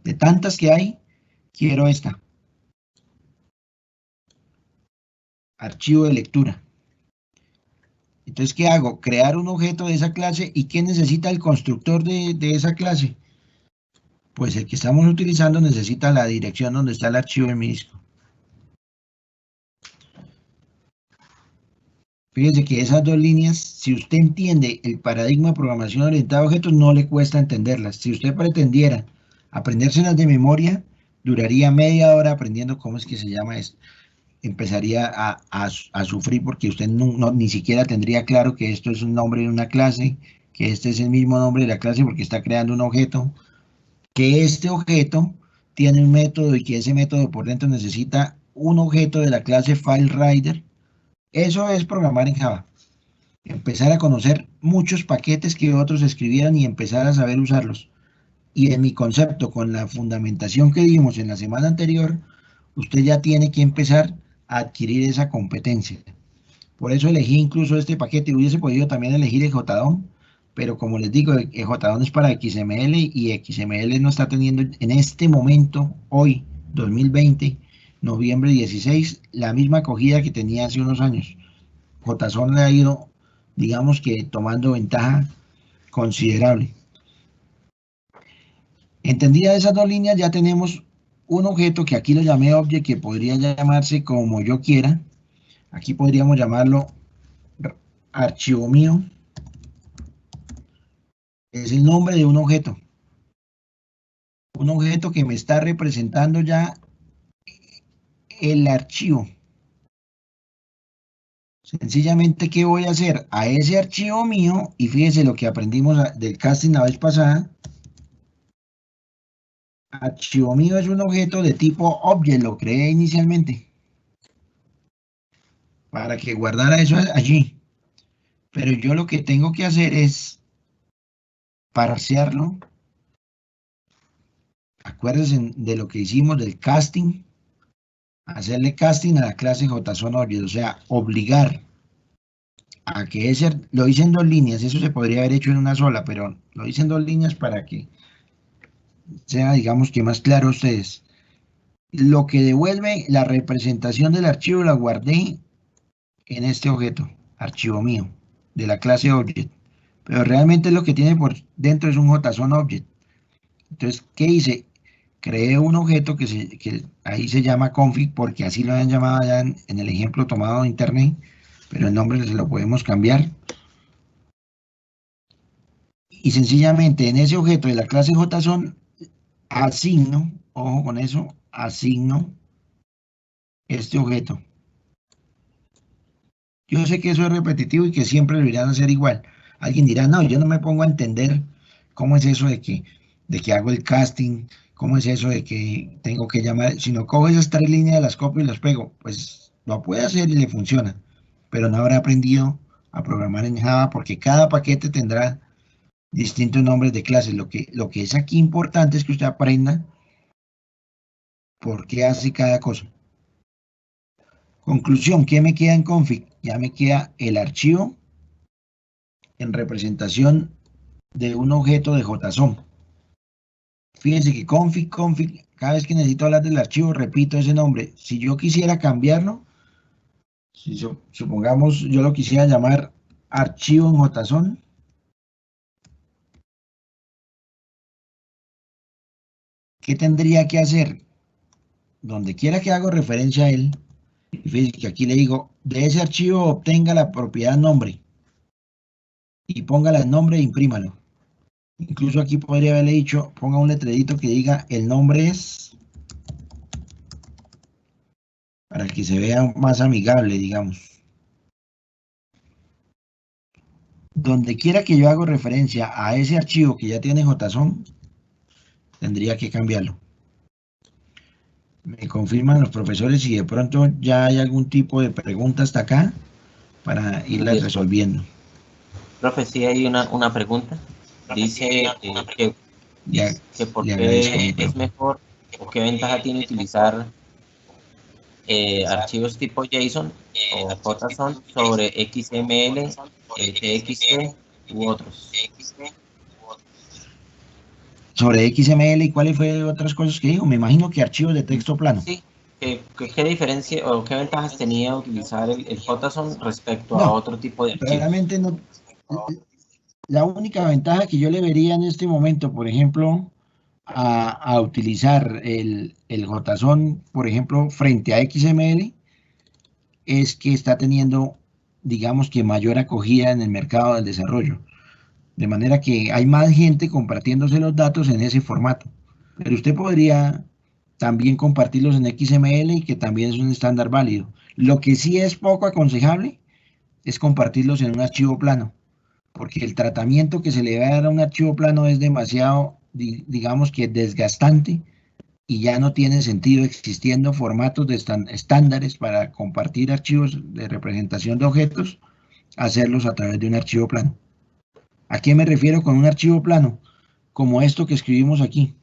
De tantas que hay, quiero esta. Archivo de lectura. Entonces, ¿qué hago? Crear un objeto de esa clase. ¿Y qué necesita el constructor de esa clase? Pues el que estamos utilizando necesita la dirección donde está el archivo en mi disco. Fíjese que esas dos líneas, si usted entiende el paradigma de programación orientada a objetos, no le cuesta entenderlas. Si usted pretendiera aprendérselas de memoria, duraría media hora aprendiendo cómo es que se llama esto. Empezaría a sufrir porque usted ni siquiera tendría claro que esto es un nombre de una clase, que este es el mismo nombre de la clase porque está creando un objeto, que este objeto tiene un método y que ese método por dentro necesita un objeto de la clase FileRider. Eso es programar en Java. Empezar a conocer muchos paquetes que otros escribieran y empezar a saber usarlos. Y en mi concepto, con la fundamentación que dimos en la semana anterior, usted ya tiene que empezar a adquirir esa competencia. Por eso elegí incluso este paquete. Hubiese podido también elegir el JDOM, pero como les digo, el JDOM es para XML y XML no está teniendo en este momento, hoy, 2020, noviembre 16, la misma acogida que tenía hace unos años. JSON le ha ido, digamos que tomando ventaja considerable. Entendida esas dos líneas, ya tenemos un objeto que aquí lo llamé object, que podría llamarse como yo quiera. Aquí podríamos llamarlo archivo mío. Es el nombre de un objeto. Un objeto que me está representando ya el archivo. Sencillamente, ¿qué voy a hacer? A ese archivo mío, y fíjese lo que aprendimos del casting la vez pasada. Archivo mío es un objeto de tipo object, lo creé inicialmente. Para que guardara eso allí. Pero yo lo que tengo que hacer es parsearlo. Acuérdense de lo que hicimos del casting. Hacerle casting a la clase JSON-Object, o sea, obligar a que ese, lo hice en dos líneas, eso se podría haber hecho en una sola, pero lo hice en dos líneas para que sea, digamos que más claro a ustedes. Lo que devuelve la representación del archivo la guardé en este objeto, archivo mío, de la clase Object, pero realmente lo que tiene por dentro es un JSON-Object. Entonces, ¿qué hice? Creé un objeto que ahí se llama config, porque así lo habían llamado allá en el ejemplo tomado de internet, pero el nombre se lo podemos cambiar. Y sencillamente en ese objeto de la clase JSON asigno, ojo con eso, asigno este objeto. Yo sé que eso es repetitivo y que siempre lo irán a hacer igual. Alguien dirá, no, yo no me pongo a entender cómo es eso de que hago el casting, cómo es eso de que tengo que llamar, si no cojo esas tres líneas, las copio y las pego, pues lo puede hacer y le funciona, pero no habrá aprendido a programar en Java porque cada paquete tendrá distintos nombres de clases. Lo que es aquí importante es que usted aprenda por qué hace cada cosa. Conclusión, ¿qué me queda en config? Ya me queda el archivo en representación de un objeto de JSON. Fíjense que config, cada vez que necesito hablar del archivo, repito ese nombre. Si yo quisiera cambiarlo, Si supongamos yo lo quisiera llamar archivo en JSON, ¿qué tendría que hacer? Donde quiera que hago referencia a él, y fíjense que aquí le digo, de ese archivo obtenga la propiedad nombre y póngala en nombre e imprímalo. Incluso aquí podría haberle dicho, ponga un letrerito que diga el nombre es, para que se vea más amigable, digamos. Donde quiera que yo hago referencia a ese archivo que ya tiene JSON, tendría que cambiarlo. Me confirman los profesores si de pronto ya hay algún tipo de pregunta hasta acá para irlas resolviendo. Profe, sí hay una pregunta. Dice que por qué es mejor o qué ventaja tiene utilizar archivos tipo JSON o JSON sobre XML, TXT u otros. Sobre XML y cuáles fue otras cosas que dijo. Me imagino que archivos de texto plano. Sí. ¿Qué diferencia o qué ventajas tenía utilizar el JSON respecto a otro tipo de archivos? Realmente no. La única ventaja que yo le vería en este momento, por ejemplo, a utilizar el JSON, por ejemplo, frente a XML, es que está teniendo, digamos que mayor acogida en el mercado del desarrollo. De manera que hay más gente compartiéndose los datos en ese formato. Pero usted podría también compartirlos en XML y que también es un estándar válido. Lo que sí es poco aconsejable es compartirlos en un archivo plano, porque el tratamiento que se le va a dar a un archivo plano es demasiado, digamos que desgastante, y ya no tiene sentido existiendo formatos de estándares para compartir archivos de representación de objetos, hacerlos a través de un archivo plano. ¿A qué me refiero con un archivo plano? Como esto que escribimos aquí.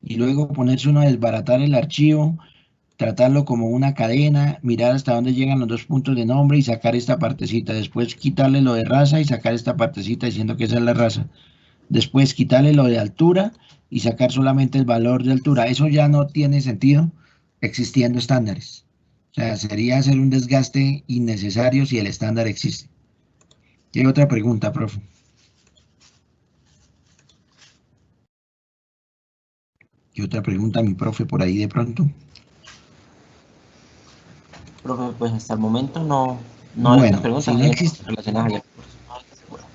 Y luego ponerse uno a desbaratar el archivo, tratarlo como una cadena, mirar hasta dónde llegan los dos puntos de nombre y sacar esta partecita. Después quitarle lo de raza y sacar esta partecita diciendo que esa es la raza. Después quitarle lo de altura y sacar solamente el valor de altura. Eso ya no tiene sentido existiendo estándares. O sea, sería hacer un desgaste innecesario si el estándar existe. ¿Qué otra pregunta, profe? ¿Qué otra pregunta, mi profe, por ahí de pronto? Profe, pues hasta el momento no Bueno, hay preguntas si no existe, relacionadas al curso.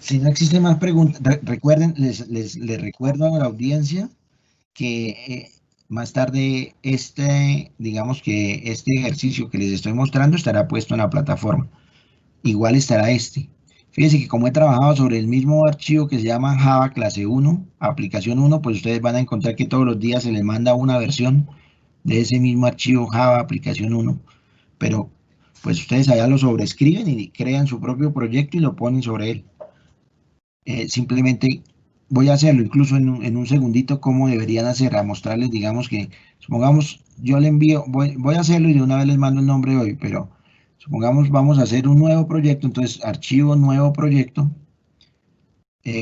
si no existe más preguntas, recuerden, les recuerdo a la audiencia que más tarde digamos que este ejercicio que les estoy mostrando estará puesto en la plataforma. Igual estará este. Fíjense que como he trabajado sobre el mismo archivo que se llama Java clase 1, aplicación 1, pues ustedes van a encontrar que todos los días se les manda una versión de ese mismo archivo Java aplicación 1, pero pues ustedes allá lo sobrescriben y crean su propio proyecto y lo ponen sobre él. Simplemente voy a hacerlo incluso en un segundito cómo deberían hacer, a mostrarles, digamos que, supongamos, yo le envío, voy a hacerlo y de una vez les mando el nombre hoy, pero supongamos vamos a hacer un nuevo proyecto, entonces archivo, nuevo proyecto,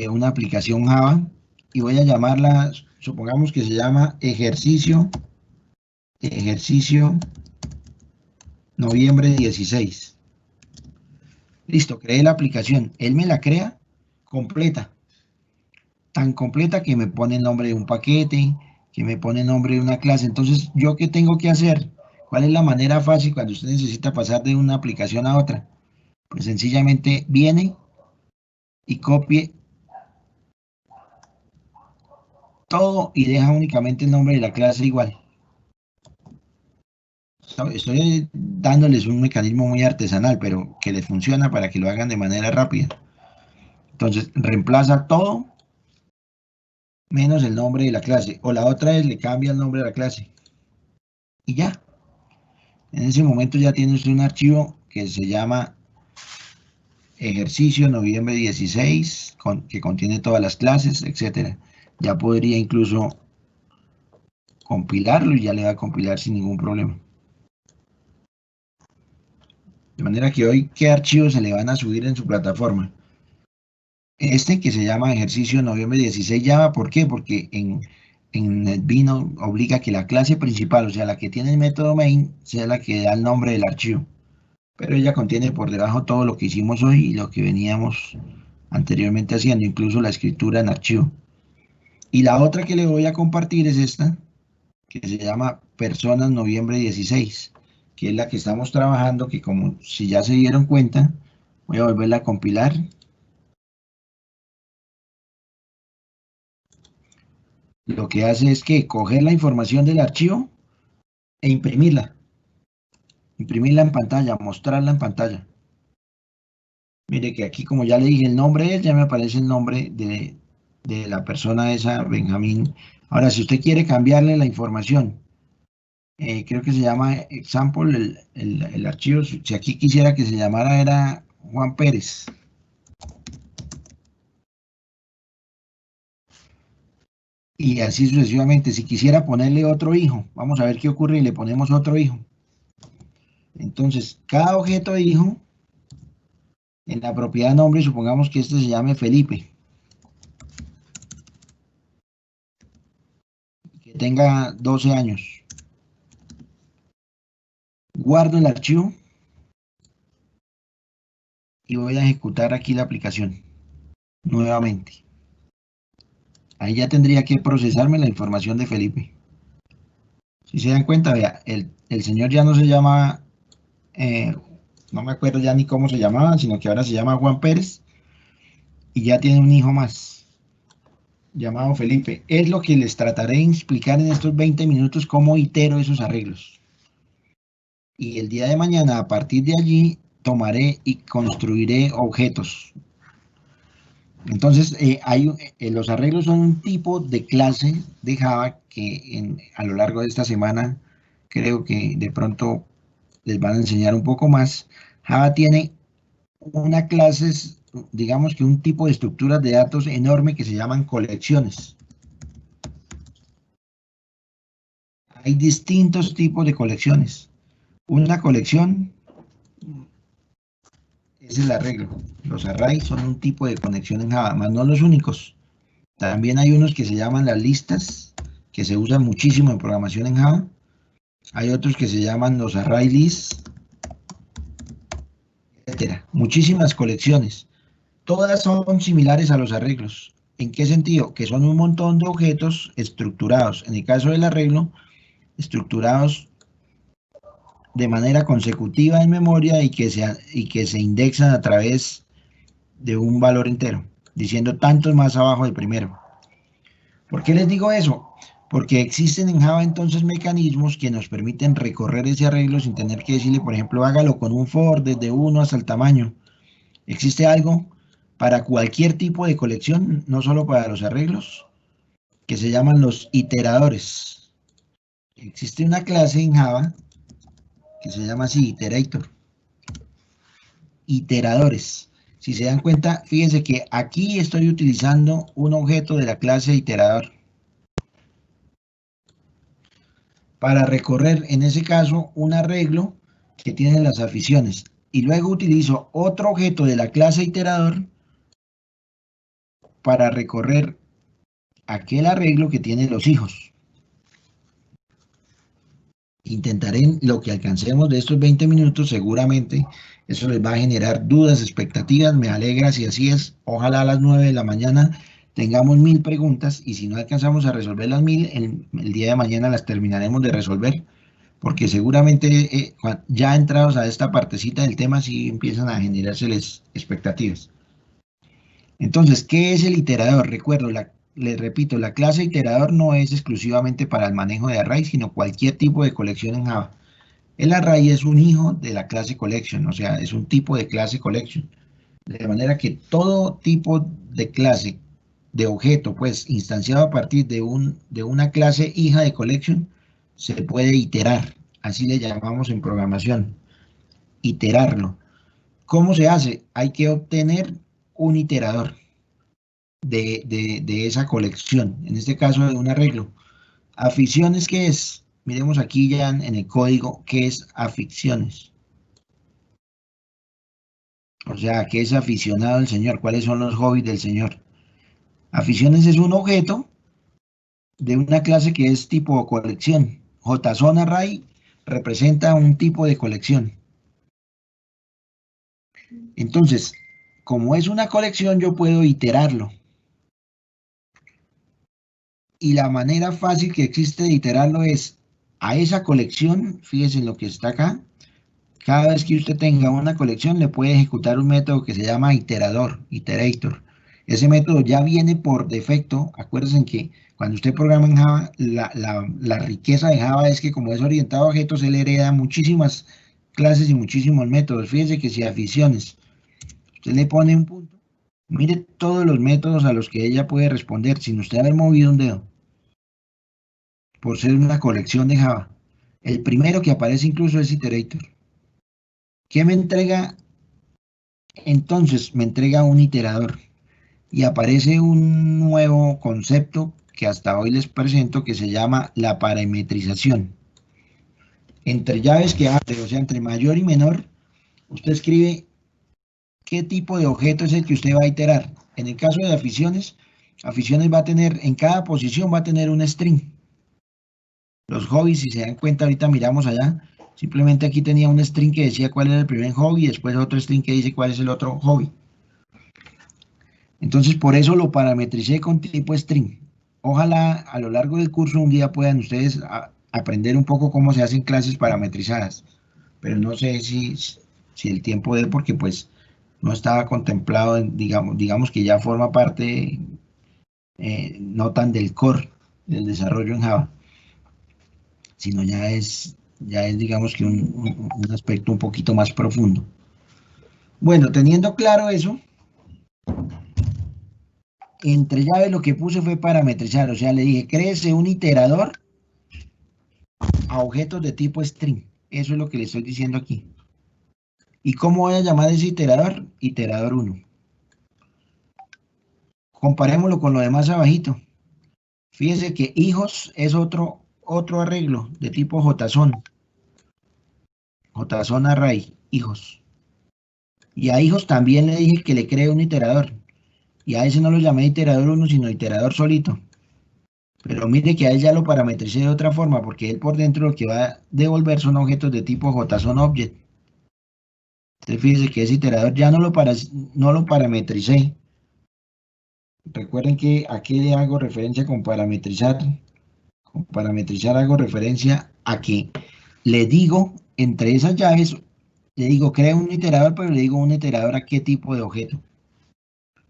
una aplicación Java, y voy a llamarla, supongamos que se llama ejercicio noviembre 16. Listo, creé la aplicación, él me la crea completa, tan completa que me pone el nombre de un paquete, que me pone el nombre de una clase. Entonces, ¿yo qué tengo que hacer? ¿Cuál es la manera fácil cuando usted necesita pasar de una aplicación a otra? Pues sencillamente viene y copie todo y deja únicamente el nombre de la clase igual. Estoy dándoles un mecanismo muy artesanal, pero que les funciona para que lo hagan de manera rápida. Entonces, reemplaza todo menos el nombre de la clase. O la otra es le cambia el nombre de la clase. Y ya. En ese momento ya tiene usted un archivo que se llama ejercicio noviembre 16, que contiene todas las clases, etcétera. Ya podría incluso compilarlo y ya le va a compilar sin ningún problema. De manera que hoy, ¿qué archivos se le van a subir en su plataforma? Este que se llama ejercicio noviembre 16 Java, ¿por qué? Porque en NetBeans obliga que la clase principal, o sea, la que tiene el método main, sea la que da el nombre del archivo. pero ella contiene por debajo todo lo que hicimos hoy y lo que veníamos anteriormente haciendo, incluso la escritura en archivo. Y la otra que le voy a compartir es esta, que se llama Personas Noviembre 16, que es la que estamos trabajando, que como si ya se dieron cuenta, voy a volverla a compilar. Lo que hace es que coger la información del archivo e imprimirla en pantalla, mostrarla en pantalla. Mire que aquí, como ya le dije el nombre, ya me aparece el nombre de la persona esa, Benjamín. Ahora, si usted quiere cambiarle la información, creo que se llama example, el archivo, si aquí quisiera que se llamara, era Juan Pérez. Y así sucesivamente. Si quisiera ponerle otro hijo, vamos a ver qué ocurre y le ponemos otro hijo. Entonces, cada objeto de hijo, en la propiedad nombre, supongamos que este se llame Felipe. Que tenga 12 años. Guardo el archivo y voy a ejecutar aquí la aplicación nuevamente. Ahí ya tendría que procesarme la información de Felipe. Si se dan cuenta, vea, el señor ya no se llama, no me acuerdo ya ni cómo se llamaba, sino que ahora se llama Juan Pérez y ya tiene un hijo más, llamado Felipe. Es lo que les trataré de explicar en estos 20 minutos, cómo itero esos arreglos. Y el día de mañana, a partir de allí, tomaré y construiré objetos. Entonces, los arreglos son un tipo de clase de Java que a lo largo de esta semana creo que de pronto les van a enseñar un poco más. Java tiene una clase, digamos que un tipo de estructuras de datos enorme que se llaman colecciones. Hay distintos tipos de colecciones. Una colección es el arreglo. Los arrays son un tipo de conexión en Java, más no los únicos. También hay unos que se llaman las listas, que se usan muchísimo en programación en Java. Hay otros que se llaman los array lists, etcétera. Muchísimas colecciones. Todas son similares a los arreglos. ¿En qué sentido? Que son un montón de objetos estructurados. En el caso del arreglo, estructurados de manera consecutiva en memoria y que se indexan a través de un valor entero, diciendo tantos más abajo del primero. ¿Por qué les digo eso? Porque existen en Java entonces mecanismos que nos permiten recorrer ese arreglo sin tener que decirle, por ejemplo, hágalo con un for desde 1 hasta el tamaño. Existe algo para cualquier tipo de colección, no solo para los arreglos, que se llaman los iteradores. Existe una clase en Java que se llama así, iterator. Iteradores. Si se dan cuenta, fíjense que aquí estoy utilizando un objeto de la clase iterador para recorrer, en ese caso, un arreglo que tiene las aficiones. Y luego utilizo otro objeto de la clase iterador para recorrer aquel arreglo que tiene los hijos. Intentaré lo que alcancemos de estos 20 minutos, seguramente eso les va a generar dudas, expectativas, me alegra si así es. Ojalá a las 9 de la mañana tengamos 1000 preguntas y si no alcanzamos a resolver las 1000, el día de mañana las terminaremos de resolver, porque seguramente ya entrados a esta partecita del tema sí empiezan a generárseles expectativas. Entonces, ¿qué es el iterador? Recuerdo, les repito, la clase iterador no es exclusivamente para el manejo de arrays, sino cualquier tipo de colección en Java. El array es un hijo de la clase collection, o sea, es un tipo de clase collection. De manera que todo tipo de clase, de objeto, pues, instanciado a partir de una clase hija de collection, se puede iterar. Así le llamamos en programación, iterarlo. ¿Cómo se hace? Hay que obtener un iterador de esa colección, en este caso de un arreglo. Aficiones, ¿qué es? Miremos aquí ya en el código qué es aficiones. O sea, ¿qué es aficionado el señor? ¿Cuáles son los hobbies del señor? Aficiones es un objeto de una clase que es tipo colección. JSON array representa un tipo de colección. Entonces, como es una colección, yo puedo iterarlo. Y la manera fácil que existe de iterarlo es a esa colección, fíjese en lo que está acá, cada vez que usted tenga una colección le puede ejecutar un método que se llama iterador, iterator. Ese método ya viene por defecto. Acuérdense que cuando usted programa en Java, la riqueza de Java es que como es orientado a objetos, él hereda muchísimas clases y muchísimos métodos. Fíjese que si a aficiones usted le pone un punto, mire todos los métodos a los que ella puede responder sin usted haber movido un dedo, por ser una colección de Java. El primero que aparece incluso es iterator. ¿Qué me entrega? Entonces me entrega un iterador y aparece un nuevo concepto que hasta hoy les presento que se llama la parametrización. Entre llaves que abre, o sea, entre mayor y menor, usted escribe qué tipo de objeto es el que usted va a iterar. En el caso de aficiones va a tener, en cada posición va a tener un string. Los hobbies, si se dan cuenta, ahorita miramos allá, simplemente aquí tenía un string que decía cuál era el primer hobby y después otro string que dice cuál es el otro hobby. Entonces, por eso lo parametricé con tipo string. Ojalá a lo largo del curso un día puedan ustedes aprender un poco cómo se hacen clases parametrizadas, pero no sé si el tiempo de, porque pues no estaba contemplado, digamos que ya forma parte no tan del core del desarrollo en Java, sino ya es digamos que un aspecto un poquito más profundo. Bueno, teniendo claro eso, entre llaves lo que puse fue parametrizar, o sea, le dije, créese un iterador a objetos de tipo string. Eso es lo que le estoy diciendo aquí. ¿Y cómo voy a llamar ese iterador? Iterador 1. Comparémoslo con lo demás abajito. Fíjese que hijos es otro arreglo de tipo JSON. JSON array, hijos. Y a hijos también le dije que le cree un iterador. Y a ese no lo llamé iterador 1, sino iterador solito. Pero mire que a él ya lo parametricé de otra forma, porque él por dentro lo que va a devolver son objetos de tipo JSON-Object. Entonces fíjese que ese iterador ya no lo parametricé. Recuerden que aquí le hago referencia con parametrizar. Con parametrizar hago referencia a que le digo entre esas llaves, le digo crea un iterador, pero le digo un iterador a qué tipo de objeto.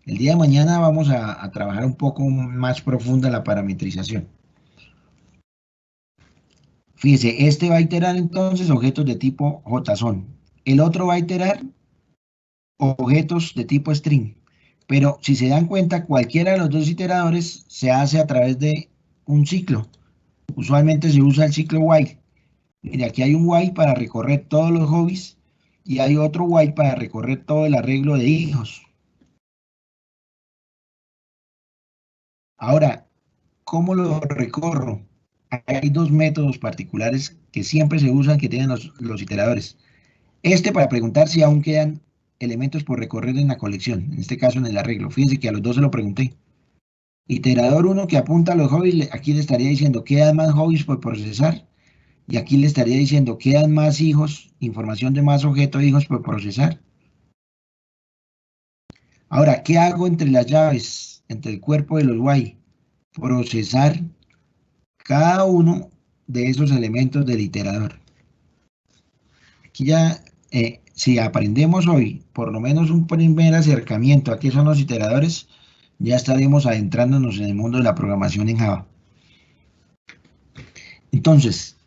El día de mañana vamos a trabajar un poco más profunda la parametrización. Fíjese, este va a iterar entonces objetos de tipo JSON. El otro va a iterar objetos de tipo string. Pero si se dan cuenta, cualquiera de los dos iteradores se hace a través de un ciclo. Usualmente se usa el ciclo while. Mire, aquí hay un while para recorrer todos los hobbies y hay otro while para recorrer todo el arreglo de hijos. Ahora, ¿cómo lo recorro? Hay dos métodos particulares que siempre se usan, que tienen los iteradores. Este para preguntar si aún quedan elementos por recorrer en la colección, en este caso en el arreglo. Fíjense que a los dos se lo pregunté. Iterador 1 que apunta a los hobbies, aquí le estaría diciendo quedan más hobbies por procesar. Y aquí le estaría diciendo quedan más hijos, información de más objeto de hijos por procesar. Ahora, ¿qué hago entre las llaves, entre el cuerpo de los while? Procesar cada uno de esos elementos del iterador. Aquí ya, si aprendemos hoy por lo menos un primer acercamiento a qué son los iteradores, ya estaremos adentrándonos en el mundo de la programación en Java. Entonces,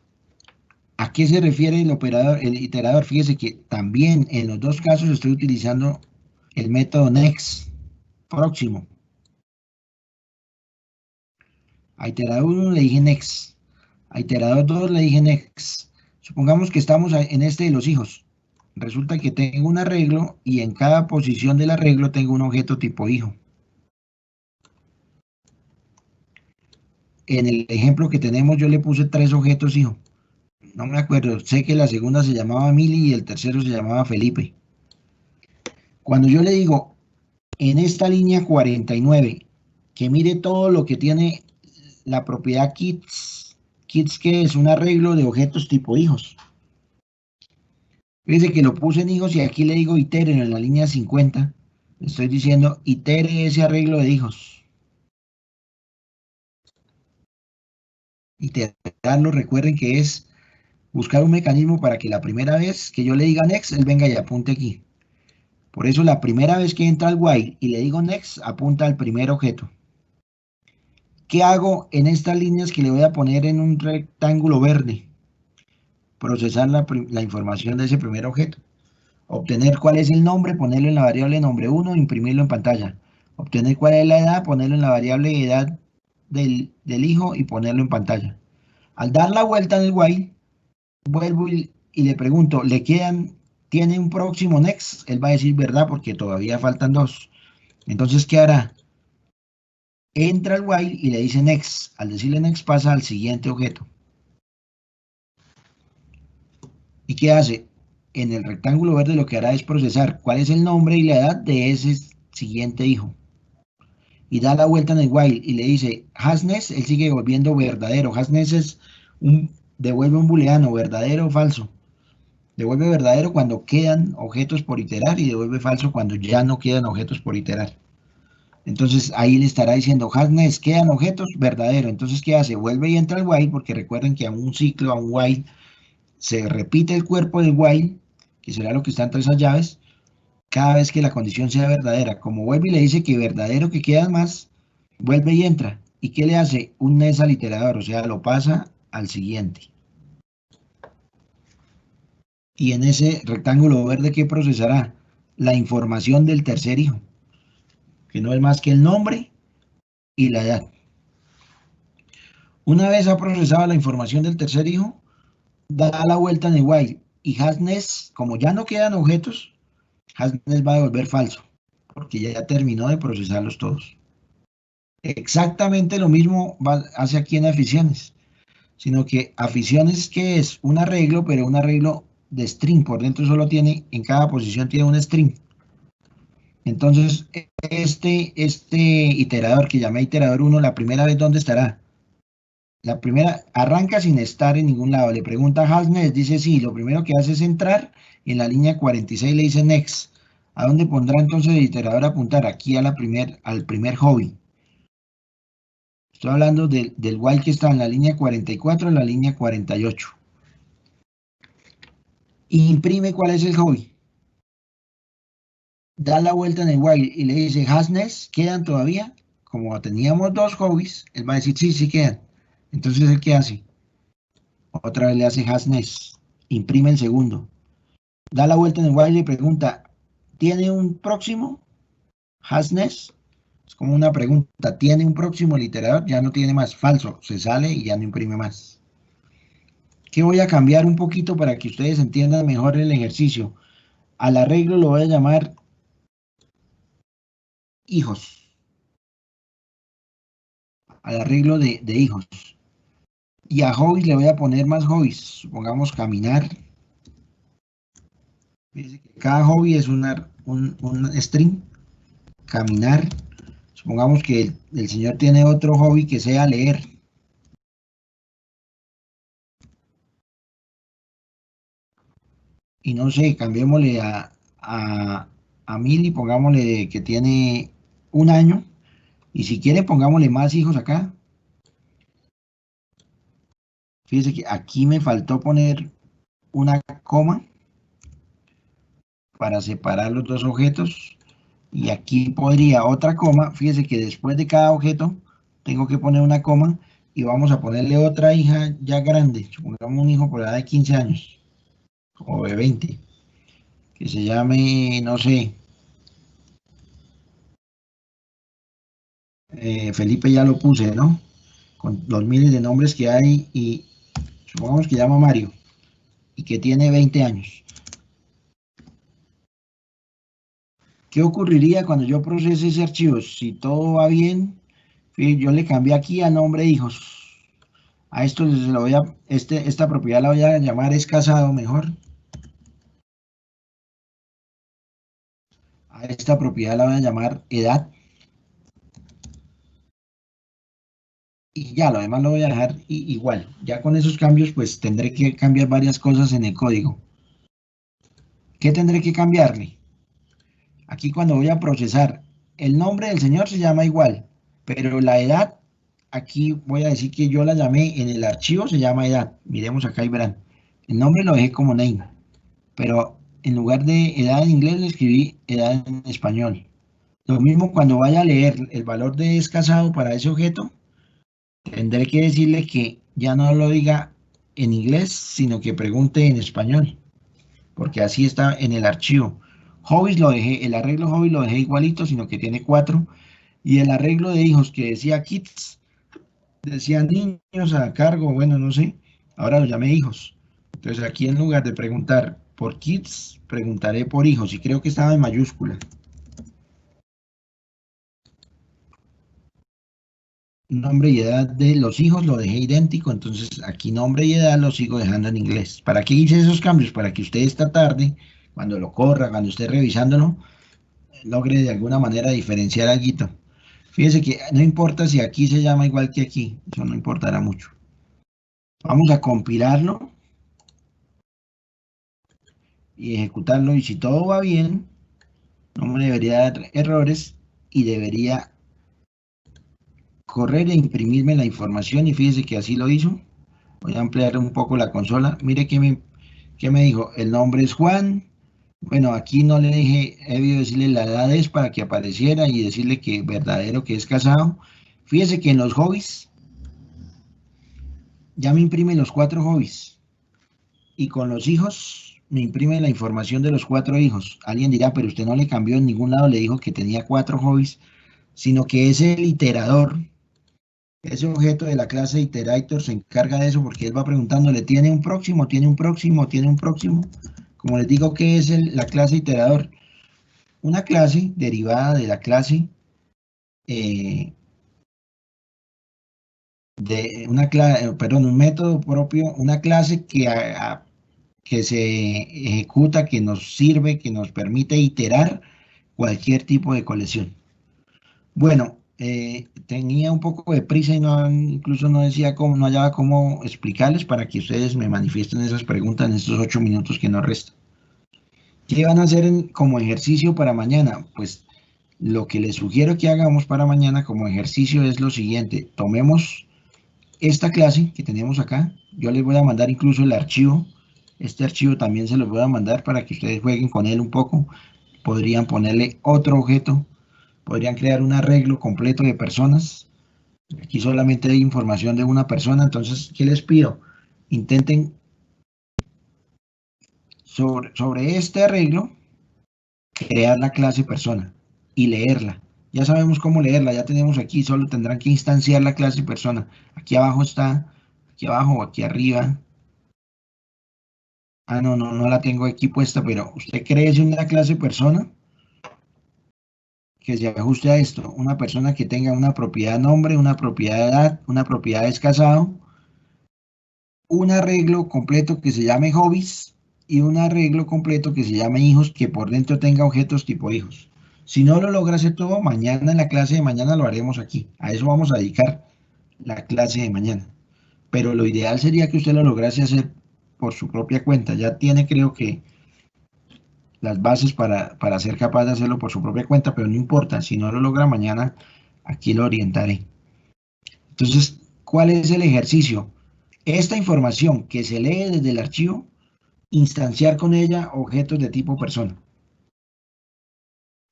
¿a qué se refiere el iterador? Fíjese que también en los dos casos estoy utilizando el método next, próximo. A iterador 1 le dije next, a iterador 2 le dije next. Supongamos que estamos en este de los hijos. Resulta que tengo un arreglo y en cada posición del arreglo tengo un objeto tipo hijo. En el ejemplo que tenemos yo le puse 3 objetos hijo. No me acuerdo, sé que la segunda se llamaba Mili y el tercero se llamaba Felipe. Cuando yo le digo en esta línea 49, que mire todo lo que tiene la propiedad kids que es un arreglo de objetos tipo hijos. Fíjense que lo puse en hijos y aquí le digo itere en la línea 50. Le estoy diciendo itere ese arreglo de hijos. Iterarlo, recuerden que es buscar un mecanismo para que la primera vez que yo le diga next, él venga y apunte aquí. Por eso la primera vez que entra al while y le digo next, apunta al primer objeto. ¿Qué hago en estas líneas que le voy a poner en un rectángulo verde? Procesar la información de ese primer objeto. Obtener cuál es el nombre, ponerlo en la variable nombre 1, imprimirlo en pantalla. Obtener cuál es la edad, ponerlo en la variable edad del hijo y ponerlo en pantalla. Al dar la vuelta en el while, vuelvo y le pregunto, ¿tiene un próximo next? Él va a decir verdad porque todavía faltan dos. Entonces, ¿qué hará? Entra al while y le dice next. Al decirle next pasa al siguiente objeto. ¿Y qué hace? En el rectángulo verde lo que hará es procesar cuál es el nombre y la edad de ese siguiente hijo. Y da la vuelta en el while y le dice hasness, él sigue volviendo verdadero. Hasness es devuelve un booleano, verdadero o falso. Devuelve verdadero cuando quedan objetos por iterar y devuelve falso cuando ya no quedan objetos por iterar. Entonces ahí le estará diciendo hasness, quedan objetos, verdadero. Entonces, ¿qué hace? Vuelve y entra al while, porque recuerden que a un ciclo, a un while, se repite el cuerpo del while, que será lo que está entre esas llaves, cada vez que la condición sea verdadera. Como vuelve y le dice que verdadero que quedan más, vuelve y entra. ¿Y qué le hace? Un next al iterador, o sea, lo pasa al siguiente. Y en ese rectángulo verde, ¿qué procesará? La información del tercer hijo, que no es más que el nombre y la edad. Una vez ha procesado la información del tercer hijo, da la vuelta en el while y hasness, como ya no quedan objetos, hasness va a devolver falso, porque ya terminó de procesarlos todos. Exactamente lo mismo hace aquí en aficiones, sino que aficiones que es un arreglo, pero un arreglo de string, por dentro solo tiene, en cada posición tiene un string. Entonces, este iterador que llamé iterador 1, la primera vez, ¿dónde estará? La primera, arranca sin estar en ningún lado. Le pregunta a hasness, dice sí, lo primero que hace es entrar, y en la línea 46 le dice next. ¿A dónde pondrá entonces el iterador a apuntar? Aquí al primer hobby. Estoy hablando del while que está en la línea 44 en la línea 48. Y imprime cuál es el hobby. Da la vuelta en el while y le dice hasness, ¿quedan todavía? Como teníamos dos hobbies, él va a decir sí, sí quedan. Entonces, ¿el qué hace? Otra vez le hace hasness, imprime el segundo. Da la vuelta en el while y le pregunta, ¿tiene un próximo? Hasness, es como una pregunta, ¿tiene un próximo el iterador? Ya no tiene más, falso, se sale y ya no imprime más. ¿Qué voy a cambiar un poquito para que ustedes entiendan mejor el ejercicio? Al arreglo lo voy a llamar hijos. Al arreglo de hijos. Y a hobbies le voy a poner más hobbies. Supongamos caminar. Fíjense que cada hobby es un string. Caminar. Supongamos que el señor tiene otro hobby que sea leer. Y no sé, cambiémosle a 1000 y pongámosle que tiene un año. Y si quiere, pongámosle más hijos acá. Fíjense que aquí me faltó poner una coma para separar los dos objetos. Y aquí podría otra coma. Fíjense que después de cada objeto tengo que poner una coma y vamos a ponerle otra hija ya grande. Supongamos un hijo por edad de 15 años o de 20, que se llame, no sé, Felipe ya lo puse, ¿no? Con los miles de nombres que hay y supongamos que llama Mario y que tiene 20 años. ¿Qué ocurriría cuando yo procese ese archivo? Si todo va bien, yo le cambié aquí a nombre de hijos. A esto se lo voy a, esta propiedad la voy a llamar es casado mejor. A esta propiedad la voy a llamar edad. Y ya, lo demás lo voy a dejar igual. Ya con esos cambios, pues tendré que cambiar varias cosas en el código. ¿Qué tendré que cambiarle? Aquí cuando voy a procesar, el nombre del señor se llama igual, pero la edad, aquí voy a decir que yo la llamé en el archivo, se llama edad. Miremos acá y verán. El nombre lo dejé como name, pero en lugar de edad en inglés le escribí edad en español. Lo mismo cuando vaya a leer el valor de es casado para ese objeto, tendré que decirle que ya no lo diga en inglés, sino que pregunte en español, porque así está en el archivo. Hobbies lo dejé, el arreglo hobby lo dejé igualito, sino que tiene 4. Y el arreglo de hijos que decía kids, decía niños a cargo, bueno, no sé, ahora lo llamé hijos. Entonces aquí en lugar de preguntar por kids, preguntaré por hijos, y creo que estaba en mayúscula. Nombre y edad de los hijos lo dejé idéntico, entonces aquí nombre y edad lo sigo dejando en inglés. ¿Para qué hice esos cambios? Para que usted esta tarde, cuando lo corra, cuando esté revisándolo, logre de alguna manera diferenciar algo. Fíjese que no importa si aquí se llama igual que aquí, eso no importará mucho. Vamos a compilarlo y ejecutarlo, y si todo va bien, no me debería dar errores y debería correr e imprimirme la información, y fíjese que así lo hizo. Voy a ampliar un poco la consola. Mire que me dijo, el nombre es Juan. Bueno, aquí no le dije, he debido decirle la edad es para que apareciera y decirle que verdadero, que es casado. Fíjese que en los hobbies ya me imprime los 4 hobbies, y con los hijos me imprime la información de los 4 hijos. Alguien dirá, pero usted no le cambió en ningún lado, le dijo que tenía 4 hobbies, sino que es el iterador. Ese objeto de la clase iterator se encarga de eso, porque él va preguntándole, ¿tiene un próximo? ¿Tiene un próximo? ¿Tiene un próximo? Como les digo, ¿qué es la clase iterador? Una clase derivada de la clase un método propio, una clase que se ejecuta, que nos sirve, que nos permite iterar cualquier tipo de colección. Bueno, tenía un poco de prisa y incluso no decía cómo, no hallaba cómo explicarles para que ustedes me manifiesten esas preguntas en estos 8 minutos que nos restan. ¿Qué van a hacer como ejercicio para mañana? Pues lo que les sugiero que hagamos para mañana como ejercicio es lo siguiente. Tomemos esta clase que tenemos acá. Yo les voy a mandar incluso el archivo. Este archivo también se los voy a mandar para que ustedes jueguen con él un poco. Podrían ponerle otro objeto. Podrían crear un arreglo completo de personas. Aquí solamente hay información de una persona. Entonces, ¿qué les pido? Intenten sobre este arreglo crear la clase persona y leerla. Ya sabemos cómo leerla, ya tenemos aquí, solo tendrán que instanciar la clase persona. Aquí abajo está, aquí abajo o aquí arriba. Ah, no la tengo aquí puesta, pero usted cree una clase persona que se ajuste a esto. Una persona que tenga una propiedad nombre, una propiedad edad, una propiedad es casado, un arreglo completo que se llame hobbies y un arreglo completo que se llame hijos, que por dentro tenga objetos tipo hijos. Si no lo logra hacer todo, mañana en la clase de mañana lo haremos aquí. A eso vamos a dedicar la clase de mañana. Pero lo ideal sería que usted lo lograse hacer por su propia cuenta. Ya tiene, creo que, las bases para ser capaz de hacerlo por su propia cuenta, pero no importa. Si no lo logra mañana, aquí lo orientaré. Entonces, ¿cuál es el ejercicio? Esta información que se lee desde el archivo, instanciar con ella objetos de tipo persona.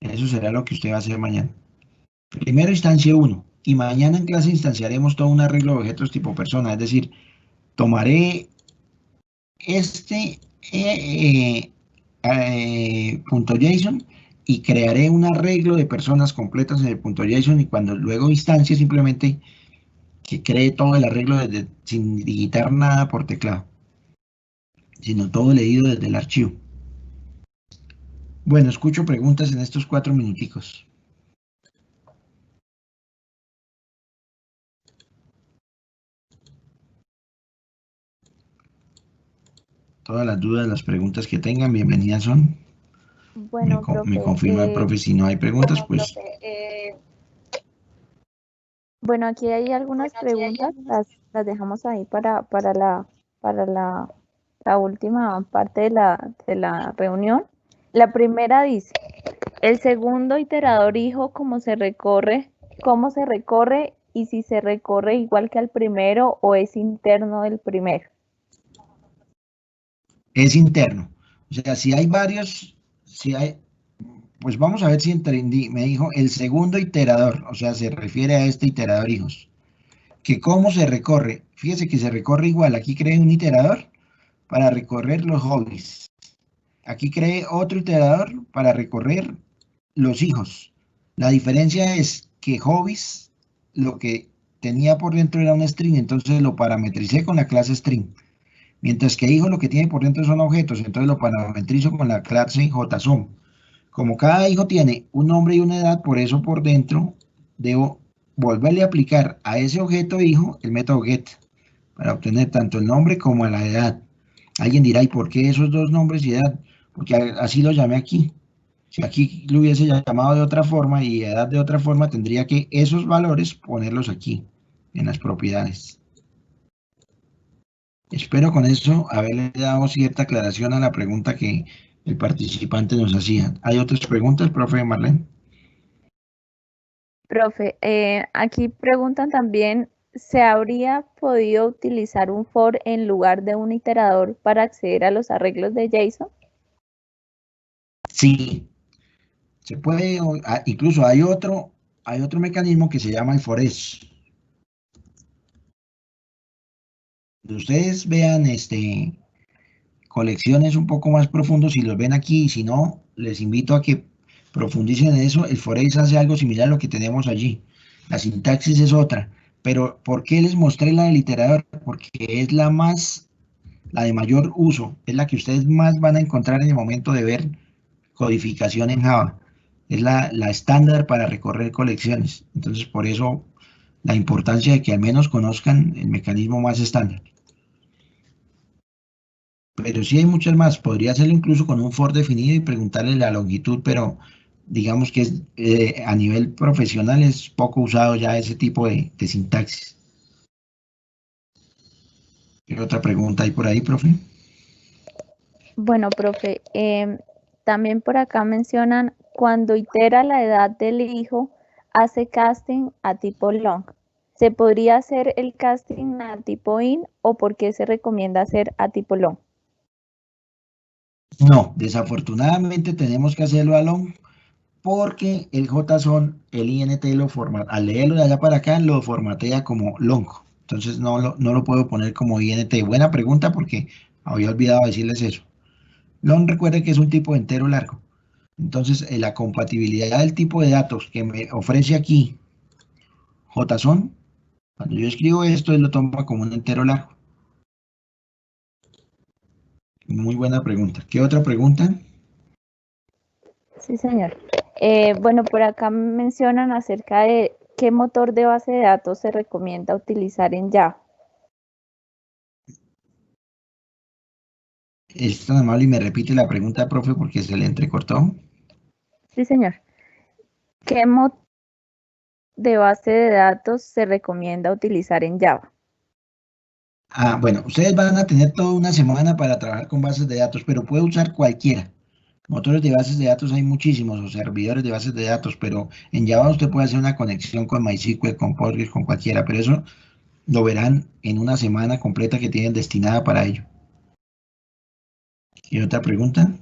Eso será lo que usted va a hacer mañana. Primero instancia 1 y mañana en clase instanciaremos todo un arreglo de objetos tipo persona. Es decir, tomaré este punto JSON y crearé un arreglo de personas completas en el punto JSON, y cuando luego instancie simplemente que cree todo el arreglo sin digitar nada por teclado, sino todo leído desde el archivo. Bueno, escucho preguntas en estos 4 minuticos. Todas las dudas, las preguntas que tengan, bienvenidas son. Bueno, me confirma el profe si no hay preguntas, pues. Bueno, aquí hay algunas preguntas, las dejamos ahí para la última parte de la reunión. La primera dice, el segundo iterador hijo, cómo se recorre y si se recorre igual que al primero o es interno del primero. Es interno. O sea, si hay varios, pues vamos a ver si entendí. Me dijo el segundo iterador, o sea, se refiere a este iterador hijos. Que cómo se recorre. Fíjese que se recorre igual. Aquí cree un iterador para recorrer los hobbies. Aquí cree otro iterador para recorrer los hijos. La diferencia es que hobbies, lo que tenía por dentro era un string, entonces lo parametricé con la clase string. Mientras que hijo lo que tiene por dentro son objetos, entonces lo parametrizo con la clase JSON. Como cada hijo tiene un nombre y una edad, por eso por dentro debo volverle a aplicar a ese objeto hijo el método get para obtener tanto el nombre como la edad. Alguien dirá, ¿y por qué esos dos nombres y edad? Porque así lo llamé aquí. Si aquí lo hubiese llamado de otra forma y edad de otra forma, tendría que esos valores ponerlos aquí, en las propiedades. Espero con eso haberle dado cierta aclaración a la pregunta que el participante nos hacía. ¿Hay otras preguntas, profe Marlene? Profe, aquí preguntan también, ¿se habría podido utilizar un for en lugar de un iterador para acceder a los arreglos de JSON? Sí, se puede, incluso hay otro mecanismo que se llama el for-each. Ustedes vean colecciones un poco más profundos si los ven aquí, y si no, les invito a que profundicen en eso. El for-each hace algo similar a lo que tenemos allí. La sintaxis es otra, pero ¿por qué les mostré la del iterador? Porque es la de mayor uso, es la que ustedes más van a encontrar en el momento de ver codificación en Java. Es la estándar para recorrer colecciones. Entonces, por eso la importancia de que al menos conozcan el mecanismo más estándar. Pero sí hay muchas más. Podría hacerlo incluso con un for definido y preguntarle la longitud, pero digamos que es, a nivel profesional es poco usado ya ese tipo de sintaxis. ¿Qué otra pregunta hay por ahí, profe? Bueno, profe, también por acá mencionan, cuando itera la edad del hijo, hace casting a tipo long. ¿Se podría hacer el casting a tipo in o por qué se recomienda hacer a tipo long? No, desafortunadamente tenemos que hacerlo a long porque el JSON, el INT lo formata, al leerlo de allá para acá lo formatea como long. Entonces no lo puedo poner como INT. Buena pregunta porque había olvidado decirles eso. Long recuerde que es un tipo entero largo. Entonces la compatibilidad del tipo de datos que me ofrece aquí JSON, cuando yo escribo esto, él lo toma como un entero largo. Muy buena pregunta. ¿Qué otra pregunta? Sí, señor. Bueno, por acá mencionan acerca de qué motor de base de datos se recomienda utilizar en Java. Es tan amable y me repite la pregunta, profe, porque se le entrecortó. Sí, señor. ¿Qué motor de base de datos se recomienda utilizar en Java? Bueno, ustedes van a tener toda una semana para trabajar con bases de datos, pero puede usar cualquiera. Motores de bases de datos hay muchísimos, o servidores de bases de datos, pero en Java usted puede hacer una conexión con MySQL, con Postgres, con cualquiera, pero eso lo verán en una semana completa que tienen destinada para ello. ¿Y otra pregunta?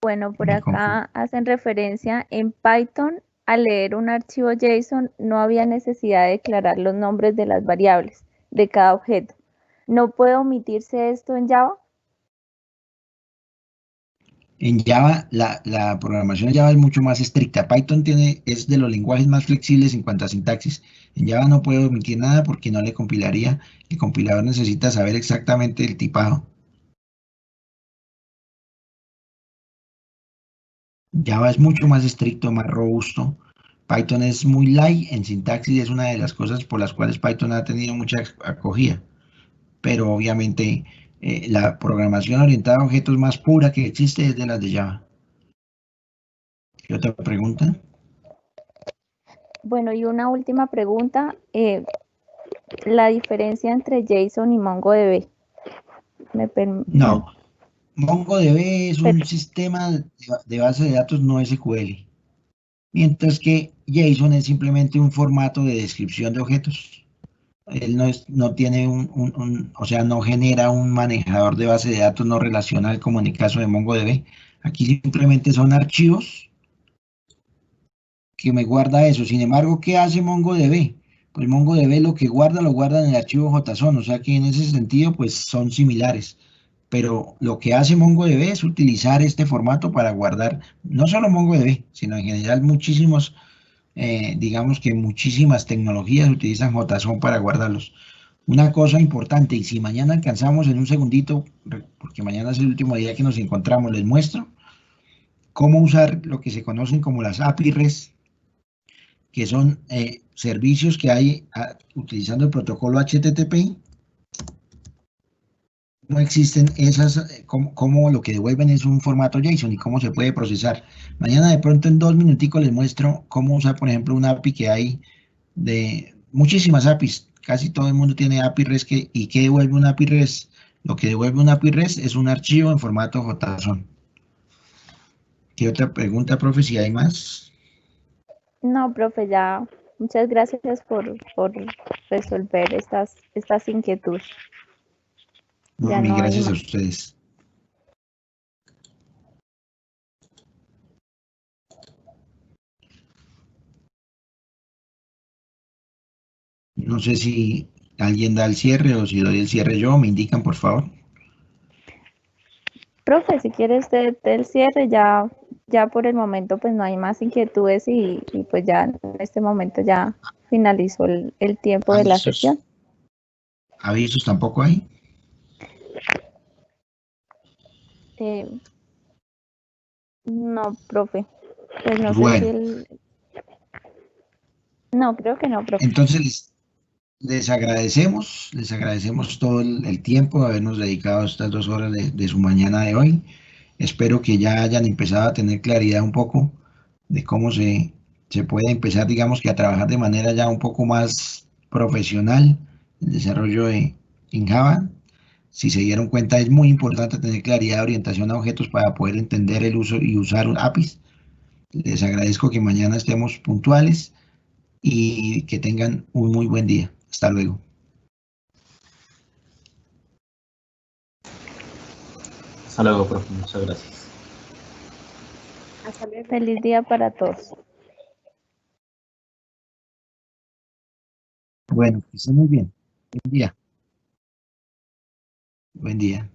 Bueno, por acá hacen referencia en Python, al leer un archivo JSON no había necesidad de declarar los nombres de las variables de cada objeto. ¿No puede omitirse esto en Java? En Java, la programación de Java es mucho más estricta. Python es de los lenguajes más flexibles en cuanto a sintaxis. En Java no puedo omitir nada porque no le compilaría. El compilador necesita saber exactamente el tipado. Java es mucho más estricto, más robusto. Python es muy light en sintaxis, es una de las cosas por las cuales Python ha tenido mucha acogida. Pero obviamente la programación orientada a objetos más pura que existe es de las de Java. ¿Qué otra pregunta? Bueno, y una última pregunta, la diferencia entre JSON y MongoDB. No, MongoDB es un sistema de base de datos no SQL, mientras que JSON es simplemente un formato de descripción de objetos. Él no tiene o sea, no genera un manejador de base de datos no relacional como en el caso de MongoDB. Aquí simplemente son archivos que me guarda eso. Sin embargo, ¿qué hace MongoDB? Pues MongoDB lo que guarda, lo guarda en el archivo JSON, o sea que en ese sentido, pues son similares. Pero lo que hace MongoDB es utilizar este formato para guardar, no solo MongoDB, sino en general muchísimos, digamos que muchísimas tecnologías utilizan JSON para guardarlos. Una cosa importante, y si mañana alcanzamos en un segundito, porque mañana es el último día que nos encontramos, les muestro cómo usar lo que se conocen como las API REST, que son servicios que hay utilizando el protocolo HTTP. No existen esas, cómo lo que devuelven es un formato JSON y cómo se puede procesar. Mañana de pronto en 2 minuticos les muestro cómo usar, por ejemplo, una API que hay de muchísimas APIs. Casi todo el mundo tiene API REST y ¿qué devuelve una API REST? Lo que devuelve una API REST es un archivo en formato JSON. ¿Qué otra pregunta, profe, si hay más? No, profe, ya. Muchas gracias por resolver estas inquietudes. No, Ya mil no hay gracias a más. ustedes. No sé si alguien da el cierre o si doy el cierre yo, me indican, por favor. Profe, si quieres del cierre, ya por el momento pues no hay más inquietudes y pues ya en este momento ya finalizó el tiempo de la Avisos. sesión. Avisos tampoco hay. No, profe, pues no sé si Bueno, No, creo que no, profe. entonces les agradecemos todo el tiempo de habernos dedicado estas 2 horas de su mañana de hoy. Espero que ya hayan empezado a tener claridad un poco de cómo se puede empezar, digamos que a trabajar de manera ya un poco más profesional el desarrollo en Java. Si se dieron cuenta, es muy importante tener claridad de orientación a objetos para poder entender el uso y usar un APIs. Les agradezco que mañana estemos puntuales y que tengan un muy buen día. Hasta luego. Hasta luego, profe. Muchas gracias. Feliz día para todos. Bueno, que estén muy bien. Buen día. Buen día.